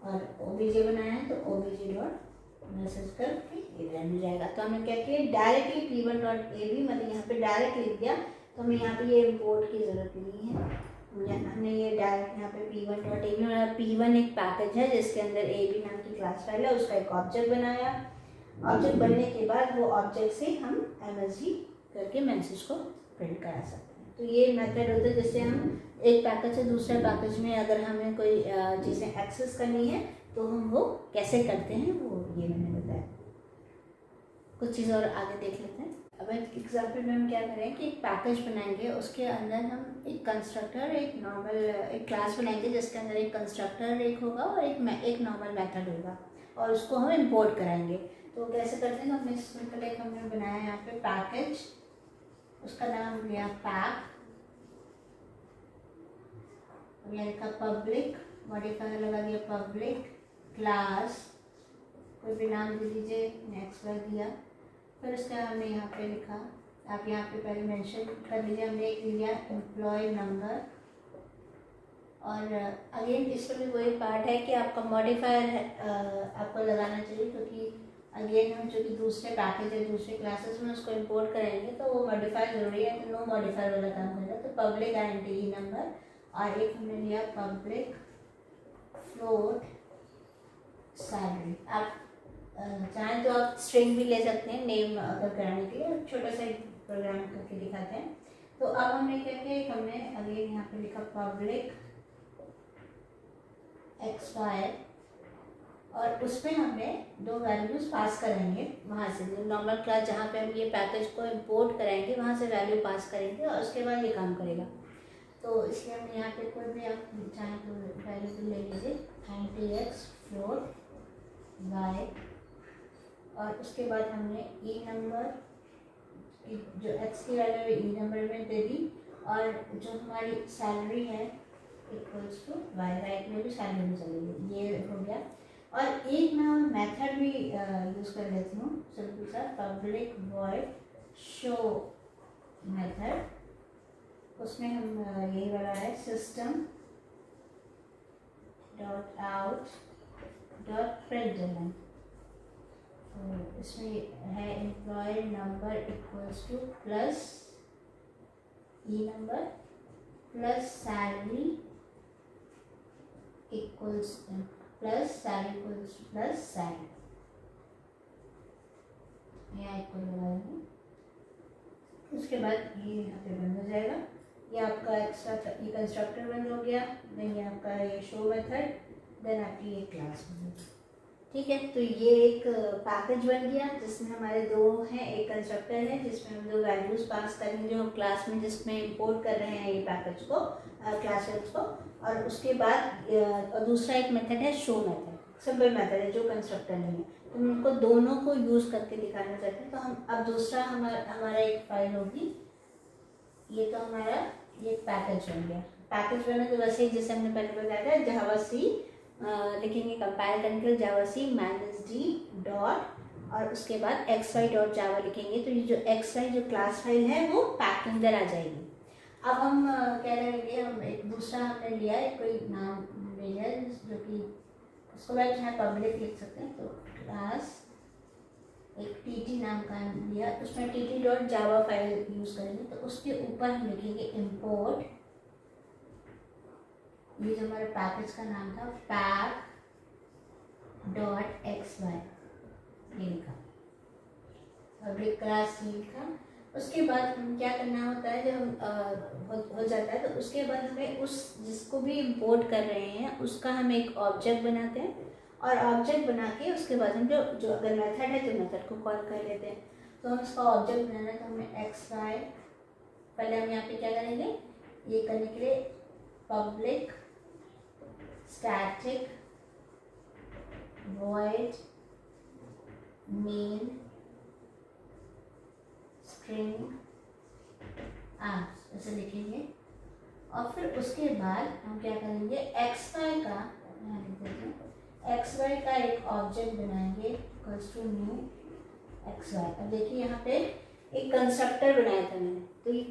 और OBJ बनाया है तो OBJ डॉट मैसेज करके ये रन हो जाएगा। तो हमने क्या किया, डायरेक्टली P1 डॉट AB मतलब यहाँ पे डायरेक्ट लिख दिया, तो हमें यहाँ पे ये इंपोर्ट की ज़रूरत नहीं है। हमने ये डायरेक्ट यहाँ पे P1 डॉट AB बनाया। P1 एक पैकेज है जिसके अंदर AB नाम की क्लास फाइल है, उसका एक ऑब्जेक्ट बनाया। ऑब्जेक्ट बनने के बाद वो ऑब्जेक्ट से हम MSG करके मैसेज को प्रिंट करा सकते हैं। तो ये मेथड होता है जिससे हम एक पैकेज से दूसरे पैकेज में अगर हमें कोई चीज़ें एक्सेस करनी है तो हम वो कैसे करते हैं वो ये मैंने बताया। कुछ चीज़ और आगे देख लेते हैं। अब एग्जाम्पल में हम क्या करें कि एक पैकेज बनाएंगे, उसके अंदर हम एक कंस्ट्रक्टर, एक नॉर्मल एक क्लास बनाएंगे जिसके अंदर एक कंस्ट्रक्टर एक होगा और एक नॉर्मल मेथड होगा और उसको हम इंपोर्ट कराएंगे। तो कैसे करते हैं, तो हमने सिंपल एक हमने बनाया यहाँ पे पैकेज, उसका नाम लिया पैक, यहाँ लिखा पब्लिक, मॉडिफायर लगा दिया पब्लिक क्लास, कोई भी नाम दे दीजिए, नेक्स्ट कर दिया। फिर उसका हमने यहाँ पे लिखा, आप यहाँ पे पहले मेंशन कर लीजिए, हमने एक लिया एम्प्लॉय नंबर। और अगेन इसमें भी वही पार्ट है कि आपका मॉडिफायर आपको लगाना चाहिए, क्योंकि अगेन हम जो कि दूसरे पैकेज है दूसरे क्लासेस में उसको इंपोर्ट करेंगे तो वो मॉडिफायर जरूरी है, तो नो मॉडिफायर वाला काम करेगा। तो पब्लिक आइडेंटिटी नंबर और एक हमने लिया पब्लिक फ्लोट सैलरी। आप चाहें तो आप स्ट्रिंग भी ले सकते हैं नेम अगर कराने के लिए, छोटा सा प्रोग्राम करके दिखाते हैं। तो अब हमने क्या किया, हमने अगेन यहाँ पे लिखा पब्लिक एक्सपायर और उसमें हमने दो वैल्यूज पास करेंगे वहाँ से, नॉर्मल क्लास जहाँ पे हम ये पैकेज को इंपोर्ट कराएंगे वहाँ से वैल्यू पास करेंगे और उसके बाद ये काम करेगा। तो इसलिए हम यहाँ पे कोई भी आप चाहें तो वैल्यू ले लीजिए, एंटी-एक्स फ्लोट वाई, और उसके बाद हमने ई नंबर जो एक्स की वैल्यू है ई नंबर में दे दी और जो हमारी सैलरी है इक्वल्स टू वाई, राइट में भी सैलरी में चलेगी, ये हो गया। और एक मैं मेथड भी यूज़ कर लेती हूँ सिंपल सा, पब्लिक वॉइड शो मेथड, उसमें हम यही वाला है system dot out dot println. तो इसमें है employ number equals to plus E number plus salary equals plus salary equals plus salary, यहाँ इक्वल लगाएंगे। उसके बाद ये यहाँ पे बंद हो जाएगा, ये आपका एक्स्ट्रा ये कंस्ट्रक्टर बंद हो गया, देन ये आपका ये शो मेथड, देन आपकी ये क्लास बन गई। ठीक है, तो ये एक पैकेज बन गया जिसमें हमारे दो हैं, एक कंस्ट्रक्टर है जिसमें हम दो वैल्यूज पास करेंगे जो हम क्लास में जिसमें इंपोर्ट कर रहे हैं ये पैकेज को, क्लासेस को, और उसके बाद और दूसरा एक मेथड है शो मेथड, सिंपल मेथड है जो कंस्ट्रक्टर नहीं है। तो हम उनको दोनों को यूज़ करके दिखाना चाहते हैं। तो हम अब दूसरा हमारा एक फाइल होगी, ये तो हमारा ये पैकेज बन गया। पैकेज बना तो वैसे ही जैसे हमने पहले बताया था, जावा सी लिखेंगे कंपाइल करने के लिए, जावा सी -d डॉट और उसके बाद xy डॉट जावा लिखेंगे। तो ये जो xy जो क्लास फाइल है वो पैक के अंदर आ जाएगी। अब हम क्या करेंगे, हम एक दूसरा हमने लिया है, कोई नाम ले लिया जो कि उसको मैं यहाँ पब्लिक लिख सकते हैं। तो क्लास एक tt नाम का लिया, उसमें tt dot Java file use करेंगे। तो उसके ऊपर हम लिखेंगे इम्पोर्ट, ये जो हमारे पैकेज का नाम था पैक डॉट xy, ये लिखा पब्लिक क्लास लिखा। उसके बाद हम क्या करना होता है, जब हम हो जाता है तो उसके बाद हमें उस जिसको भी इंपोर्ट कर रहे हैं उसका हम एक ऑब्जेक्ट बनाते हैं और ऑब्जेक्ट बना के उसके बाद हम जो अगर मेथड है तो मेथड को कॉल कर लेते हैं। तो हम इसका ऑब्जेक्ट बनाना है, तो हमें xy पहले हम यहाँ पे क्या करेंगे, ये करने के लिए public static void main string apps ऐसे लिखेंगे। और फिर उसके बाद हम क्या करेंगे, xy का यहाँ लिख देते हैं, xy का एक ऑब्जेक्ट बनाएंगे इक्वल्स टू न्यू xy। अब देखिए यहाँ पे एक कंस्ट्रक्टर बनाया था मैंने, तो ये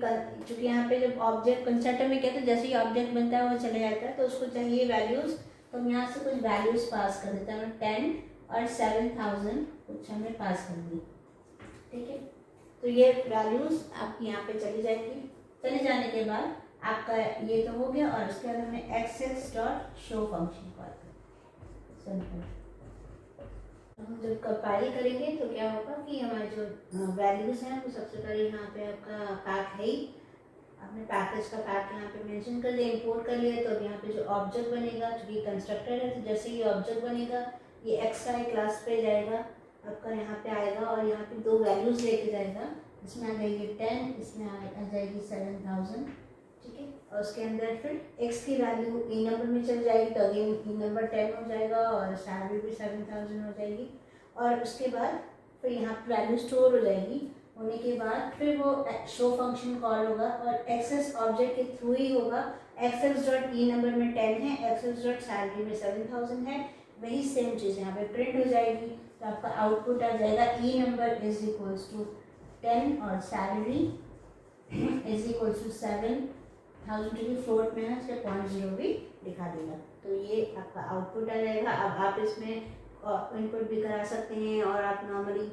चूँकि यहाँ पे जब ऑब्जेक्ट कंस्ट्रक्टर में क्या था, जैसे ही ऑब्जेक्ट बनता है वो चले जाता है, तो उसको चाहिए वैल्यूज़, तो हम यहाँ से कुछ वैल्यूज़ पास कर देते हैं। 10 और 7000 कुछ हमें पास कर दी, ठीक है। तो ये वैल्यूज़ आपकी यहाँ पे चली जाएगी। चले जाने के बाद आपका ये तो हो गया, और उसके बाद हमें access dot show function call करें, सिंपल। हम जब कंपाइल करेंगे तो क्या होगा कि हमारे जो वैल्यूज़ हैं वो सबसे पहले यहाँ पे आपका पैक है ही, आपने पैकेज का पैक यहाँ पे मेंशन कर दिया, इंपोर्ट कर लिया। तो यहाँ पे जो ऑब्जेक्ट बनेगा, चूँकि कंस्ट्रक्टर है, तो जैसे ही ऑब्जेक्ट बनेगा ये एक्स्ट्रा क्लास पे जाएगा, आपका यहाँ पे आएगा और यहाँ पे दो वैल्यूज़ लेके जाएगा। इसमें आ जाएगी 10, इसमें आ जाएगी 7000, ठीक है। और उसके अंदर फिर x की वैल्यू ई नंबर में चल जाएगी, तो अगेन ई नंबर 10 हो जाएगा और सैलरी भी 7000 हो जाएगी। और उसके बाद फिर यहाँ पर वैल्यू स्टोर हो जाएगी, होने के बाद फिर वो शो फंक्शन कॉल होगा और एक्सेस ऑब्जेक्ट के थ्रू ही होगा। एक्सेस डॉट ई नंबर में 10 है, एक्सेस डॉट सैलरी में 7000 है, वही सेम चीज़ यहाँ पे प्रिंट हो जाएगी। तो आपका आउटपुट आ जाएगा ई नंबर इज इक्वल्स टू 10 और सैलरी इज इक्वल्स टू 7000, क्योंकि फ्लोट में है इसलिए 0.0 भी दिखा देगा। तो ये आपका आउटपुट आ जाएगा। अब आप इसमें इनपुट भी करा सकते हैं और आप नॉर्मली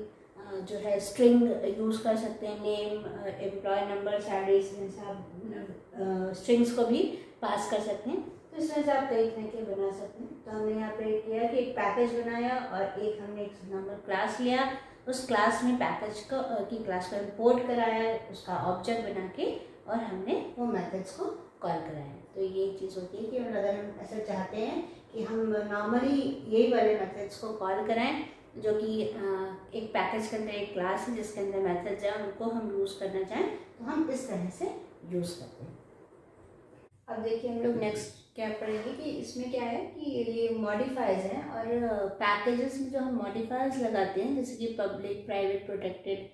जो है स्ट्रिंग यूज़ कर सकते हैं, नेम, एम्प्लॉय नंबर, सैलरी, आप स्ट्रिंग्स को भी पास कर सकते हैं। तो इस तरह से आप कई तरह के बना सकते हैं। तो हमने यहाँ पे किया कि एक पैकेज बनाया और एक हमने एक नॉर्मल क्लास लिया, उस क्लास में पैकेज को की क्लास को इंपोर्ट कराया, उसका ऑब्जेक्ट बना के और हमने वो मेथड्स को कॉल कराया। तो ये चीज़ होती है कि अगर हम ऐसा चाहते हैं कि हम नॉर्मली यही वाले मेथड्स को कॉल कराएं, जो कि एक पैकेज के अंदर एक क्लास है जिसके अंदर मेथड्स हैं, उनको हम यूज़ करना चाहें तो हम इस तरह से यूज़ करते हैं। अब देखिए हम लोग नेक्स्ट क्या पढ़ेंगे कि इसमें क्या है कि ये मॉडिफायर्स हैं और पैकेजेस में जो हम मॉडिफायर्स लगाते हैं जैसे कि पब्लिक, प्राइवेट, प्रोटेक्टेड,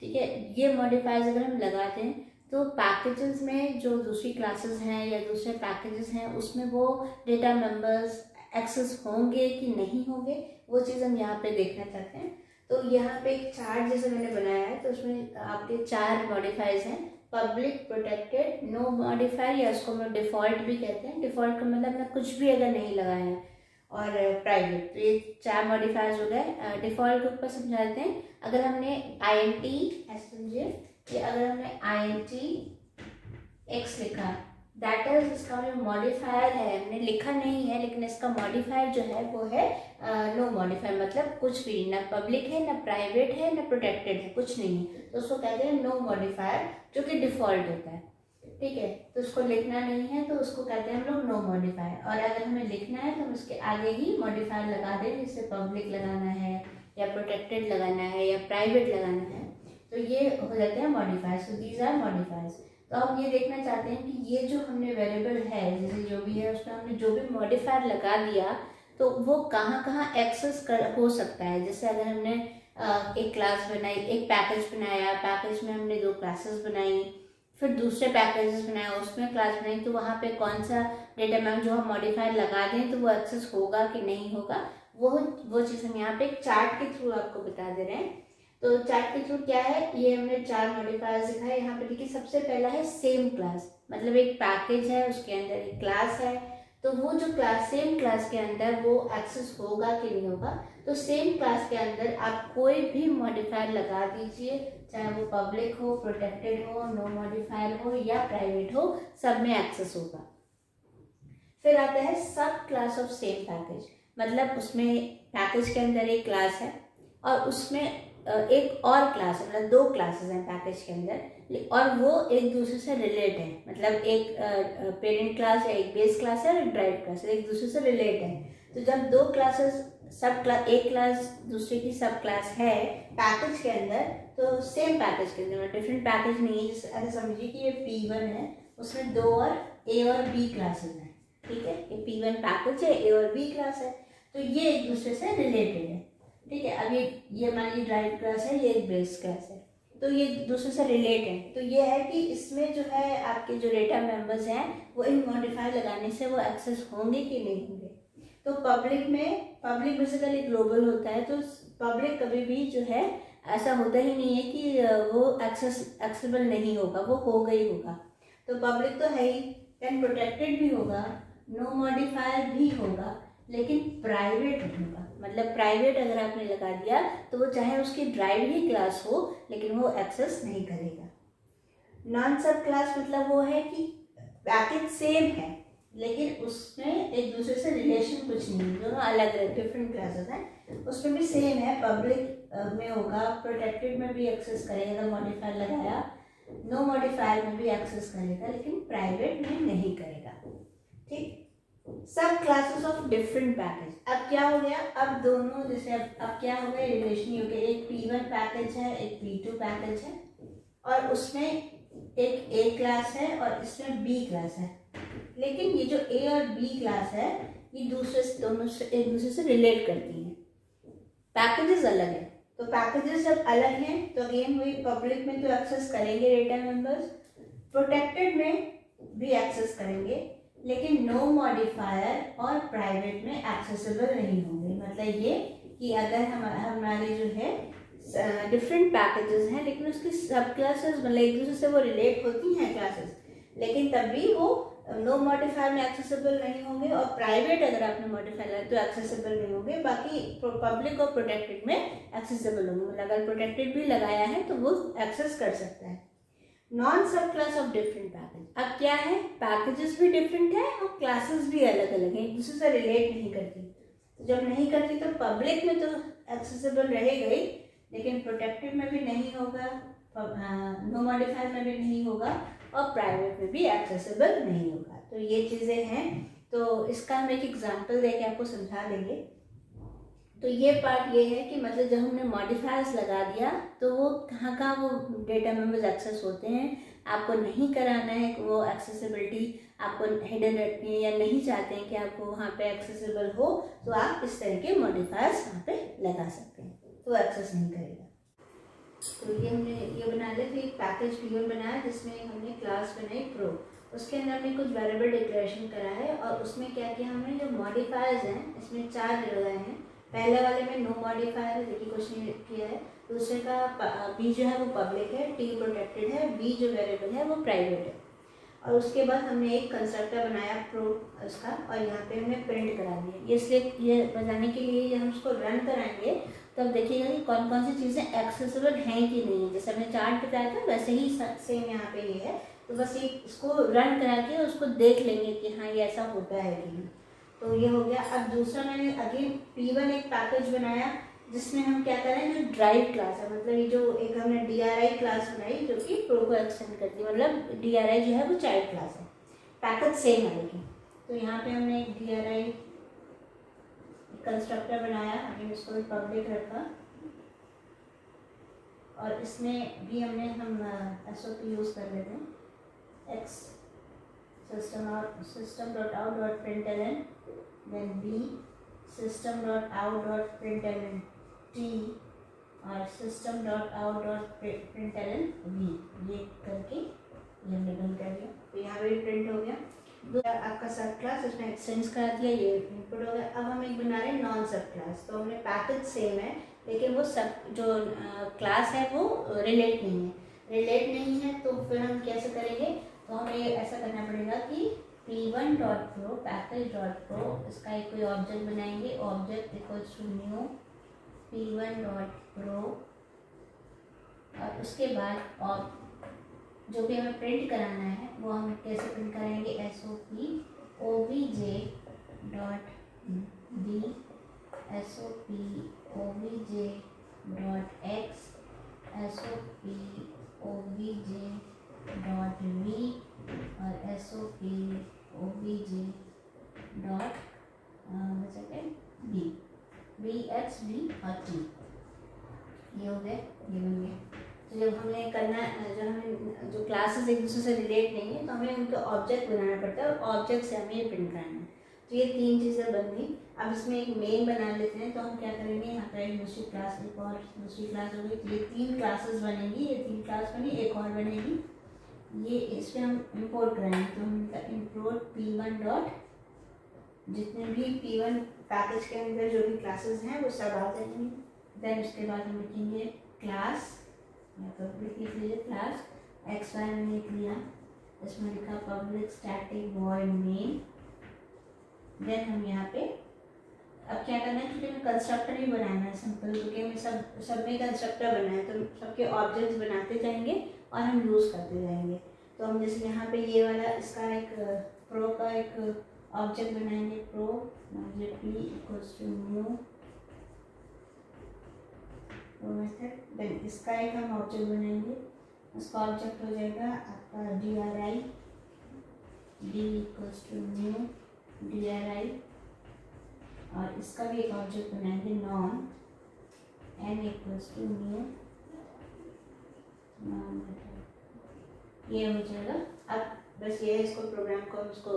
ठीक है, ये मॉडिफायर्स अगर हम लगाते हैं तो पैकेजेस में जो दूसरी क्लासेस हैं या दूसरे पैकेजेस हैं उसमें वो डेटा मेंबर्स एक्सेस होंगे कि नहीं होंगे, वो चीज़ हम यहाँ पे देखना चाहते हैं। तो यहाँ पे एक चार्ट जैसे मैंने बनाया है, तो उसमें आपके 4 मॉडिफायर्स हैं, पब्लिक, प्रोटेक्टेड, नो मॉडिफायर या उसको हम लोग डिफ़ॉल्ट भी कहते हैं। डिफ़ॉल्ट का मतलब ना कुछ भी अगर नहीं लगाया है, और प्राइवेट। तो ये 4 मॉडिफायर्स हो गए। डिफ़ॉल्ट के ऊपर समझाते हैं। अगर हमने INT ऐसे समझिए कि अगर हमने INT x लिखा, दैट इज इसका जो मॉडिफायर है, हमने लिखा नहीं है लेकिन इसका मॉडिफायर जो है वो है नो मॉडिफायर, मतलब कुछ भी ना पब्लिक है, ना प्राइवेट है, ना प्रोटेक्टेड है, कुछ नहीं है, तो उसको कहते हैं नो मॉडिफायर, जो कि डिफ़ॉल्ट होता है। ठीक है, तो उसको लिखना नहीं है तो उसको कहते हैं हम लोग नो मॉडिफायर। और अगर हमें लिखना है तो हम उसके आगे ही मॉडिफायर लगा दें, जैसे पब्लिक लगाना है या प्रोटेक्टेड लगाना है या प्राइवेट लगाना है, तो ये हो जाते हैं मॉडिफायर्स। तो दीज आर मॉडिफायर्स। तो हम ये देखना चाहते हैं कि ये जो हमने वेरिएबल है, जैसे जो भी है उसमें हमने जो भी मॉडिफायर लगा दिया तो वो कहाँ कहाँ एक्सेस हो सकता है। जैसे अगर हमने एक क्लास बनाई, एक पैकेज बनाया, पैकेज में हमने 2 क्लासेस बनाई, फिर दूसरे पैकेजेस बनाया, उसमें क्लास बनाई, तो वहाँ पे कौन सा डेटा मैम जो हम मॉडिफायर लगा दें तो वो एक्सेस होगा कि नहीं होगा, वो चीज़ हम यहाँ पे एक चार्ट के थ्रू आपको बता दे रहे हैं। तो चार्ट के थ्रू क्या है, ये हमने 4 मॉडिफायर्स दिखाए। यहाँ पे देखिए सबसे पहला है सेम क्लास, मतलब एक पैकेज है उसके अंदर एक क्लास है, तो वो जो क्लास सेम क्लास के अंदर वो एक्सेस होगा कि नहीं होगा। तो सेम क्लास के अंदर आप कोई भी मॉडिफायर लगा दीजिए, चाहे वो पब्लिक हो, प्रोटेक्टेड हो, नो मॉडिफायर हो या प्राइवेट हो, सब में एक्सेस होगा। फिर आता है सब क्लास ऑफ सेम पैकेज, मतलब उसमें पैकेज के अंदर एक क्लास है और उसमें एक और क्लास है, मतलब 2 क्लासेस हैं पैकेज के अंदर और वो एक दूसरे से रिलेट है, मतलब एक पेरेंट क्लास है, एक बेस क्लास है और एक ड्राइव क्लास है, एक दूसरे से रिलेट है। तो जब 2 क्लासेस एक क्लास दूसरे की सब क्लास है पैकेज के अंदर, तो सेम पैकेज के अंदर, डिफरेंट पैकेज नहीं है। जैसे ऐसे समझिए कि ये P1 है, उसमें 2 और A और B क्लासेस हैं, ठीक है, ये P1 पैकेज है, A और B क्लास है, तो ये एक दूसरे से रिलेटेड है। ठीक है, अब ये मान लीजिए ड्राइव क्लास है, ये एक बेस क्लास है, तो ये दूसरे से रिलेट है। तो ये है कि इसमें जो है आपके जो डेटा मेंबर्स हैं वो इन मॉडिफायर लगाने से वो एक्सेस होंगे कि नहीं होंगे। तो पब्लिक बेसिकली ग्लोबल होता है, तो पब्लिक कभी भी जो है ऐसा होता ही नहीं है कि वो एक्सेसिबल नहीं होगा, वो होगा ही होगा। तो पब्लिक तो है ही, देन प्रोटेक्टेड भी होगा, नो मॉडिफायर भी होगा, लेकिन प्राइवेट नहीं होगा। मतलब प्राइवेट अगर आपने लगा दिया तो वो चाहे उसकी ड्राइव ही क्लास हो लेकिन वो एक्सेस नहीं करेगा। नॉन सब क्लास मतलब वो है कि पैकेज सेम है लेकिन उसमें एक दूसरे से रिलेशन कुछ नहीं, दोनों अलग अलग डिफरेंट क्लासेस हैं, उसमें भी सेम है, पब्लिक में होगा, प्रोटेक्टेड में भी एक्सेस करेगा अगर मॉडिफायर लगाया, नो मॉडिफायर में भी एक्सेस करेगा लेकिन प्राइवेट में नहीं करेगा। ठीक, सब क्लासेस ऑफ डिफरेंट पैकेज। अब क्या हो गया, अब दोनों जैसे अब क्या हो गया, रिलेशन हो गया, एक P1 पैकेज है, एक P2 पैकेज है और उसमें एक A क्लास है और इसमें B क्लास है, लेकिन ये जो A और B क्लास है ये दोनों से एक दूसरे से रिलेट करती हैं, पैकेजेस अलग है। तो पैकेजेस जब अलग हैं तो अगेन वही पब्लिक में तो एक्सेस करेंगे डेटा मेंबर्स, प्रोटेक्टेड में भी एक्सेस करेंगे, लेकिन नो मॉडिफायर और प्राइवेट में एक्सेसिबल नहीं होंगे। मतलब ये कि अगर हमारे जो है डिफरेंट पैकेजेस हैं लेकिन उसकी सब क्लासेस मतलब एक दूसरे से वो रिलेट होती हैं क्लासेस, लेकिन तब भी वो नो मॉडिफायर में एक्सेसिबल नहीं होंगे और प्राइवेट अगर आपने मॉडिफायर लगाया तो एक्सेसिबल नहीं होंगे, बाकी पब्लिक और प्रोटेक्टेड में एक्सेसिबल होंगे। मतलब अगर प्रोटेक्टेड भी लगाया है तो वो एक्सेस कर सकता है। नॉन सब क्लास ऑफ डिफरेंट पैकेज। अब क्या है, पैकेजेस भी डिफरेंट है और क्लासेस भी अलग अलग है, एक दूसरे से रिलेट नहीं करती। तो जब नहीं करती तो पब्लिक में तो एक्सेसिबल रहेगा ही, लेकिन प्रोटेक्टेड में भी नहीं होगा, नो मॉडिफायर में भी नहीं होगा और प्राइवेट में भी एक्सेसिबल नहीं होगा। तो ये चीज़ें हैं। तो इसका हम एक एग्जांपल देके आपको समझा देंगे। तो ये पार्ट ये है कि मतलब जब हमने मॉडिफायर्स लगा दिया तो वो कहाँ कहाँ वो डेटा मेंबर्स एक्सेस होते हैं, आपको नहीं कराना है वो एक्सेसिबिलिटी, आपको हिडन रखनी है या नहीं चाहते हैं कि आपको वहाँ पे एक्सेसिबल हो, तो आप इस तरह के मॉडिफायर्स वहाँ पे लगा सकते हैं, तो एक्सेस नहीं करेगा। तो ये हमने ये बना लिया। फिर एक पैकेज P1 बनाया जिसमें हमने क्लास बनाई प्रो, उसके अंदर हमने कुछ वेरिएबल डिक्लेरेशन करा है और उसमें क्या किया हमने, जो मॉडिफायर्स हैं इसमें 4 लगाए हैं। पहले वाले में नो मॉडिफायर है, देखिए कुछ नहीं किया है। दूसरे का बी जो है वो पब्लिक है, टी प्रोटेक्टेड है, बी जो वेरिएबल है वो प्राइवेट है। और उसके बाद हमने एक कंस्ट्रक्टर बनाया प्रो उसका, और यहाँ पे हमने प्रिंट करा दिया। ये इसलिए ये बताने के लिए जब हम उसको रन कराएंगे तब देखिएगा कि कौन कौन सी चीज़ें एक्सेसिबल हैं कि नहीं है। जैसे हमने चार्ट बताया था वैसे ही सेम यहाँ पे ये है। तो बस ये इसको रन करा के उसको देख लेंगे कि हाँ ये ऐसा होता है कि नहीं। तो ये हो गया। अब दूसरा मैंने अगेन P1 एक पैकेज बनाया जिसमें हम क्या करें, जो ड्राइव क्लास है, मतलब ये जो एक हमने DRI क्लास बनाई जो कि प्रो को एक्सटेंड करती है, मतलब DRI जो है वो चाइल्ड क्लास है, पैकेज सेम आएगी। तो यहाँ पे हमने एक DRI कंस्ट्रक्टर बनाया, अगेन इसको भी पब्लिक रखा और इसमें भी हमने हम SOP यूज़ कर लेते हैं, x system.out.println, then b system.out.println t और system.out.println v, ये करके ये हमने बंद कर दिया। तो यहाँ पे प्रिंट हो गया। आपका सब क्लास उसमें एक्सटेंस कर दिया, ये इनपुट हो गया। अब हम एक बना रहे हैं नॉन सब क्लास। तो हमने पैकेज सेम है लेकिन वो सब जो क्लास है वो रिलेट नहीं है। तो फिर हम कैसे करेंगे, तो हमें ऐसा करना पड़ेगा कि p1.pro package.pro इसका एक कोई ऑब्जेक्ट बनाएंगे, object equals to new p1.pro और उसके बाद और जो भी हमें प्रिंट कराना है वो हम कैसे प्रिंट करेंगे, SOP obj dot b SOP obj dot x SOP obj dot v और SOP obj dot b x v और t, ये हो गए, ये बन गया। तो जब हमें करना, जब हमें जो क्लासेस एक दूसरे से रिलेट नहीं है तो हमें उनका ऑब्जेक्ट बनाना पड़ता है और ऑब्जेक्ट से हमें ये प्रिंट करना है। तो ये 3 चीज़ें बन गई। अब इसमें एक मेन बना लेते हैं। तो हम क्या करेंगे, यहाँ पर एक दूसरी क्लास, एक और दूसरी क्लास हो गई। तो ये 3 क्लासेस बनेंगी, ये 3 क्लास बनी, एक और बनेगी। ये इसमें हम इंपोर्ट कराएंगे। तो हम इंपोर्ट P1 डॉट, जितने भी P1 पैकेज के अंदर जो भी क्लासेस हैं वो सब आ जाएंगे। देन उसके बाद हम लिखेंगे क्लास, पब्लिक लिख लीजिए, क्लास xy में लिख लिया, इसमें लिखा public static void main. Then हम यहाँ पे अब क्या करना है, क्योंकि हमें कंस्ट्रक्टर ही बनाना है सिंपल, क्योंकि हमें सब में कंस्ट्रक्टर बनाना है तो सबके ऑब्जेक्ट्स बनाते जाएंगे और हम यूज़ करते जाएंगे। तो हम जैसे यहाँ पे ये वाला इसका एक प्रो का एक ऑब्जेक्ट बनाएंगे, pro p equals to new method. Then इसका एक हम ऑब्जेक्ट बनाएंगे, उसका ऑब्जेक्ट हो जाएगा आपका DRI d equals to new DRI और इसका भी एक ऑब्जेक्ट बनाएंगे non n equals to new ये हो जाएगा। अब बस ये है, इसको प्रोग्राम को हम इसको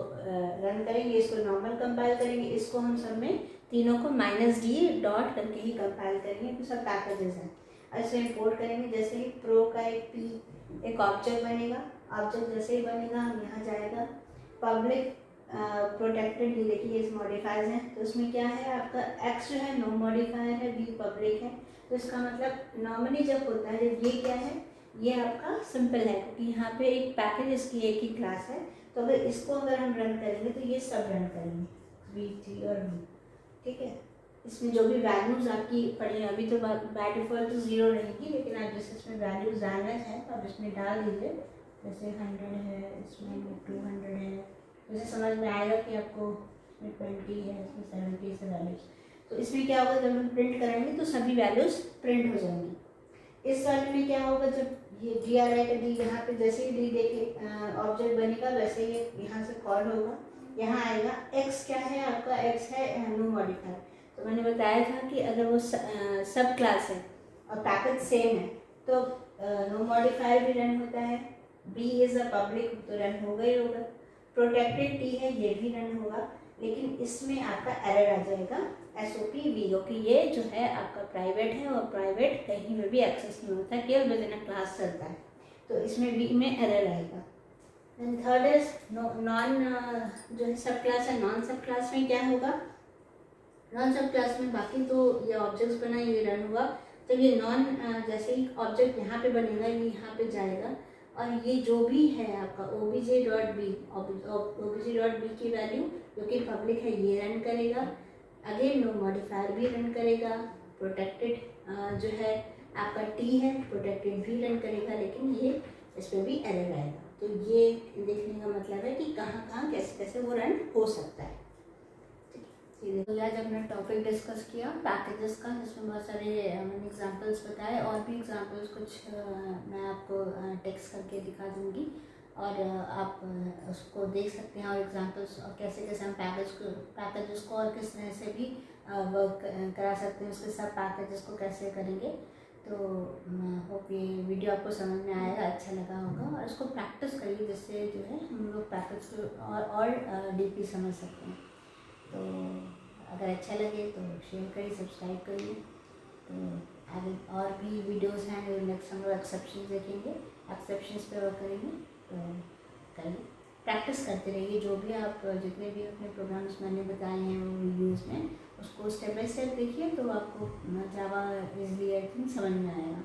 रन करेंगे, इसको नॉर्मल कंपाइल करेंगे, इसको हम सब में तीनों को -d डॉट करके ही कंपाइल करेंगे, तो सब पैकेजेस हैं। और इसे इंपोर्ट करेंगे। जैसे ही प्रो का एक ऑब्जेक्ट बनेगा, ऑब्जेक्ट जैसे ही बनेगा हम यहाँ जाएगा पब्लिक प्रोटेक्टेड, ये देखिए इस मॉडिफायर्स हैं। तो उसमें क्या है, आपका x जो है नो मॉडिफायर है, b पब्लिक है। तो इसका मतलब नॉर्मली जब होता है, जब ये क्या है, ये आपका सिंपल है, क्योंकि यहाँ पे एक पैकेज इसकी एक ही क्लास है। तो अगर इसको अगर हम रन करेंगे तो ये सब रन करेंगे, v t और v, ठीक है। इसमें जो भी वैल्यूज़ आपकी पड़ी अभी तो बाय डिफ़ॉल्ट तो 0 रहेगी, लेकिन आप जैसे इसमें वैल्यूज़ डालना चाहें तो आप इसमें डाल दीजिए जैसे 100 है, इसमें 200 है, जैसे समझ में आएगा कि आपको इसमें 20 है, इसमें 70 से वैल्यूज। तो इसमें क्या होगा, जब हम प्रिंट करेंगे तो सभी वैल्यूज प्रिंट हो जाएंगी। इस वाले में क्या होगा, जब ये डी आर आई का डी यहाँ पे जैसे ही डी देखे ऑब्जेक्ट बनेगा वैसे ही यहाँ से कॉल होगा, यहाँ आएगा। एक्स क्या है आपका, एक्स है नो मॉडिफायर। तो मैंने बताया था कि अगर वो सब क्लास है और पैकेज सेम है तो नो मॉडिफायर भी रन होता है। बी इज़ अ पब्लिक तो रन होगा ही होगा। प्रोटेक्टेड टी है ये भी रन होगा, लेकिन इसमें आपका एरर आ जाएगा SOP V, क्योंकि ये जो है आपका प्राइवेट है और प्राइवेट कहीं में भी एक्सेस नहीं होता, केवल विद इन क्लास चलता है। तो इसमें V में एरर आएगा। एंड थर्ड इज नॉन जो है सब क्लास है। नॉन सब क्लास में क्या होगा, नॉन सब क्लास में बाकी तो ये ऑब्जेक्ट्स बना ये रन होगा। जब ये नॉन जैसे ही ऑब्जेक्ट यहाँ पे बनेगा ये यहाँ पे जाएगा और ये जो भी है आपका obj.b की वैल्यू जो कि पब्लिक है ये रन करेगा। अगेन नो मॉडिफायर भी रन करेगा। प्रोटेक्टेड जो है आपका टी है प्रोटेक्टेड भी रन करेगा, लेकिन ये इस पर भी एरर आएगा। तो ये देखने का मतलब है कि कहाँ कहाँ कैसे कैसे वो रन हो सकता है। तो आज हमने टॉपिक डिस्कस किया पैकेजेस का, जिसमें बहुत सारे मैंने एग्जांपल्स बताए, और भी एग्जांपल्स कुछ मैं आपको टेक्स्ट करके दिखा दूंगी और आप उसको देख सकते हैं। और एग्जांपल्स और कैसे कैसे हम पैकेजेस को और किस तरह से भी वर्क करा सकते हैं, उसके सब पैकेजेस को कैसे करेंगे। तो होप ये वीडियो आपको समझ में आएगा, अच्छा लगा होगा, और इसको प्रैक्टिस करिए जिससे जो है हम लोग पैकेज को और डीपली समझ सकते हैं। तो अगर अच्छा लगे तो शेयर करिए, सब्सक्राइब करिए। तो आगे और भी वीडियोस हैं, नेक्स्ट हम लोग एक्सेप्शन देखेंगे, एक्सेप्शंस पे वर्क करेंगे। तो करिए, प्रैक्टिस करते रहिए। जो भी आप जितने भी अपने प्रोग्राम्स मैंने बताए हैं वो वीडियोज़ में, उसको स्टेप बाय स्टेप देखिए तो आपको जावा ईजिली आई थिंक समझ में आएगा।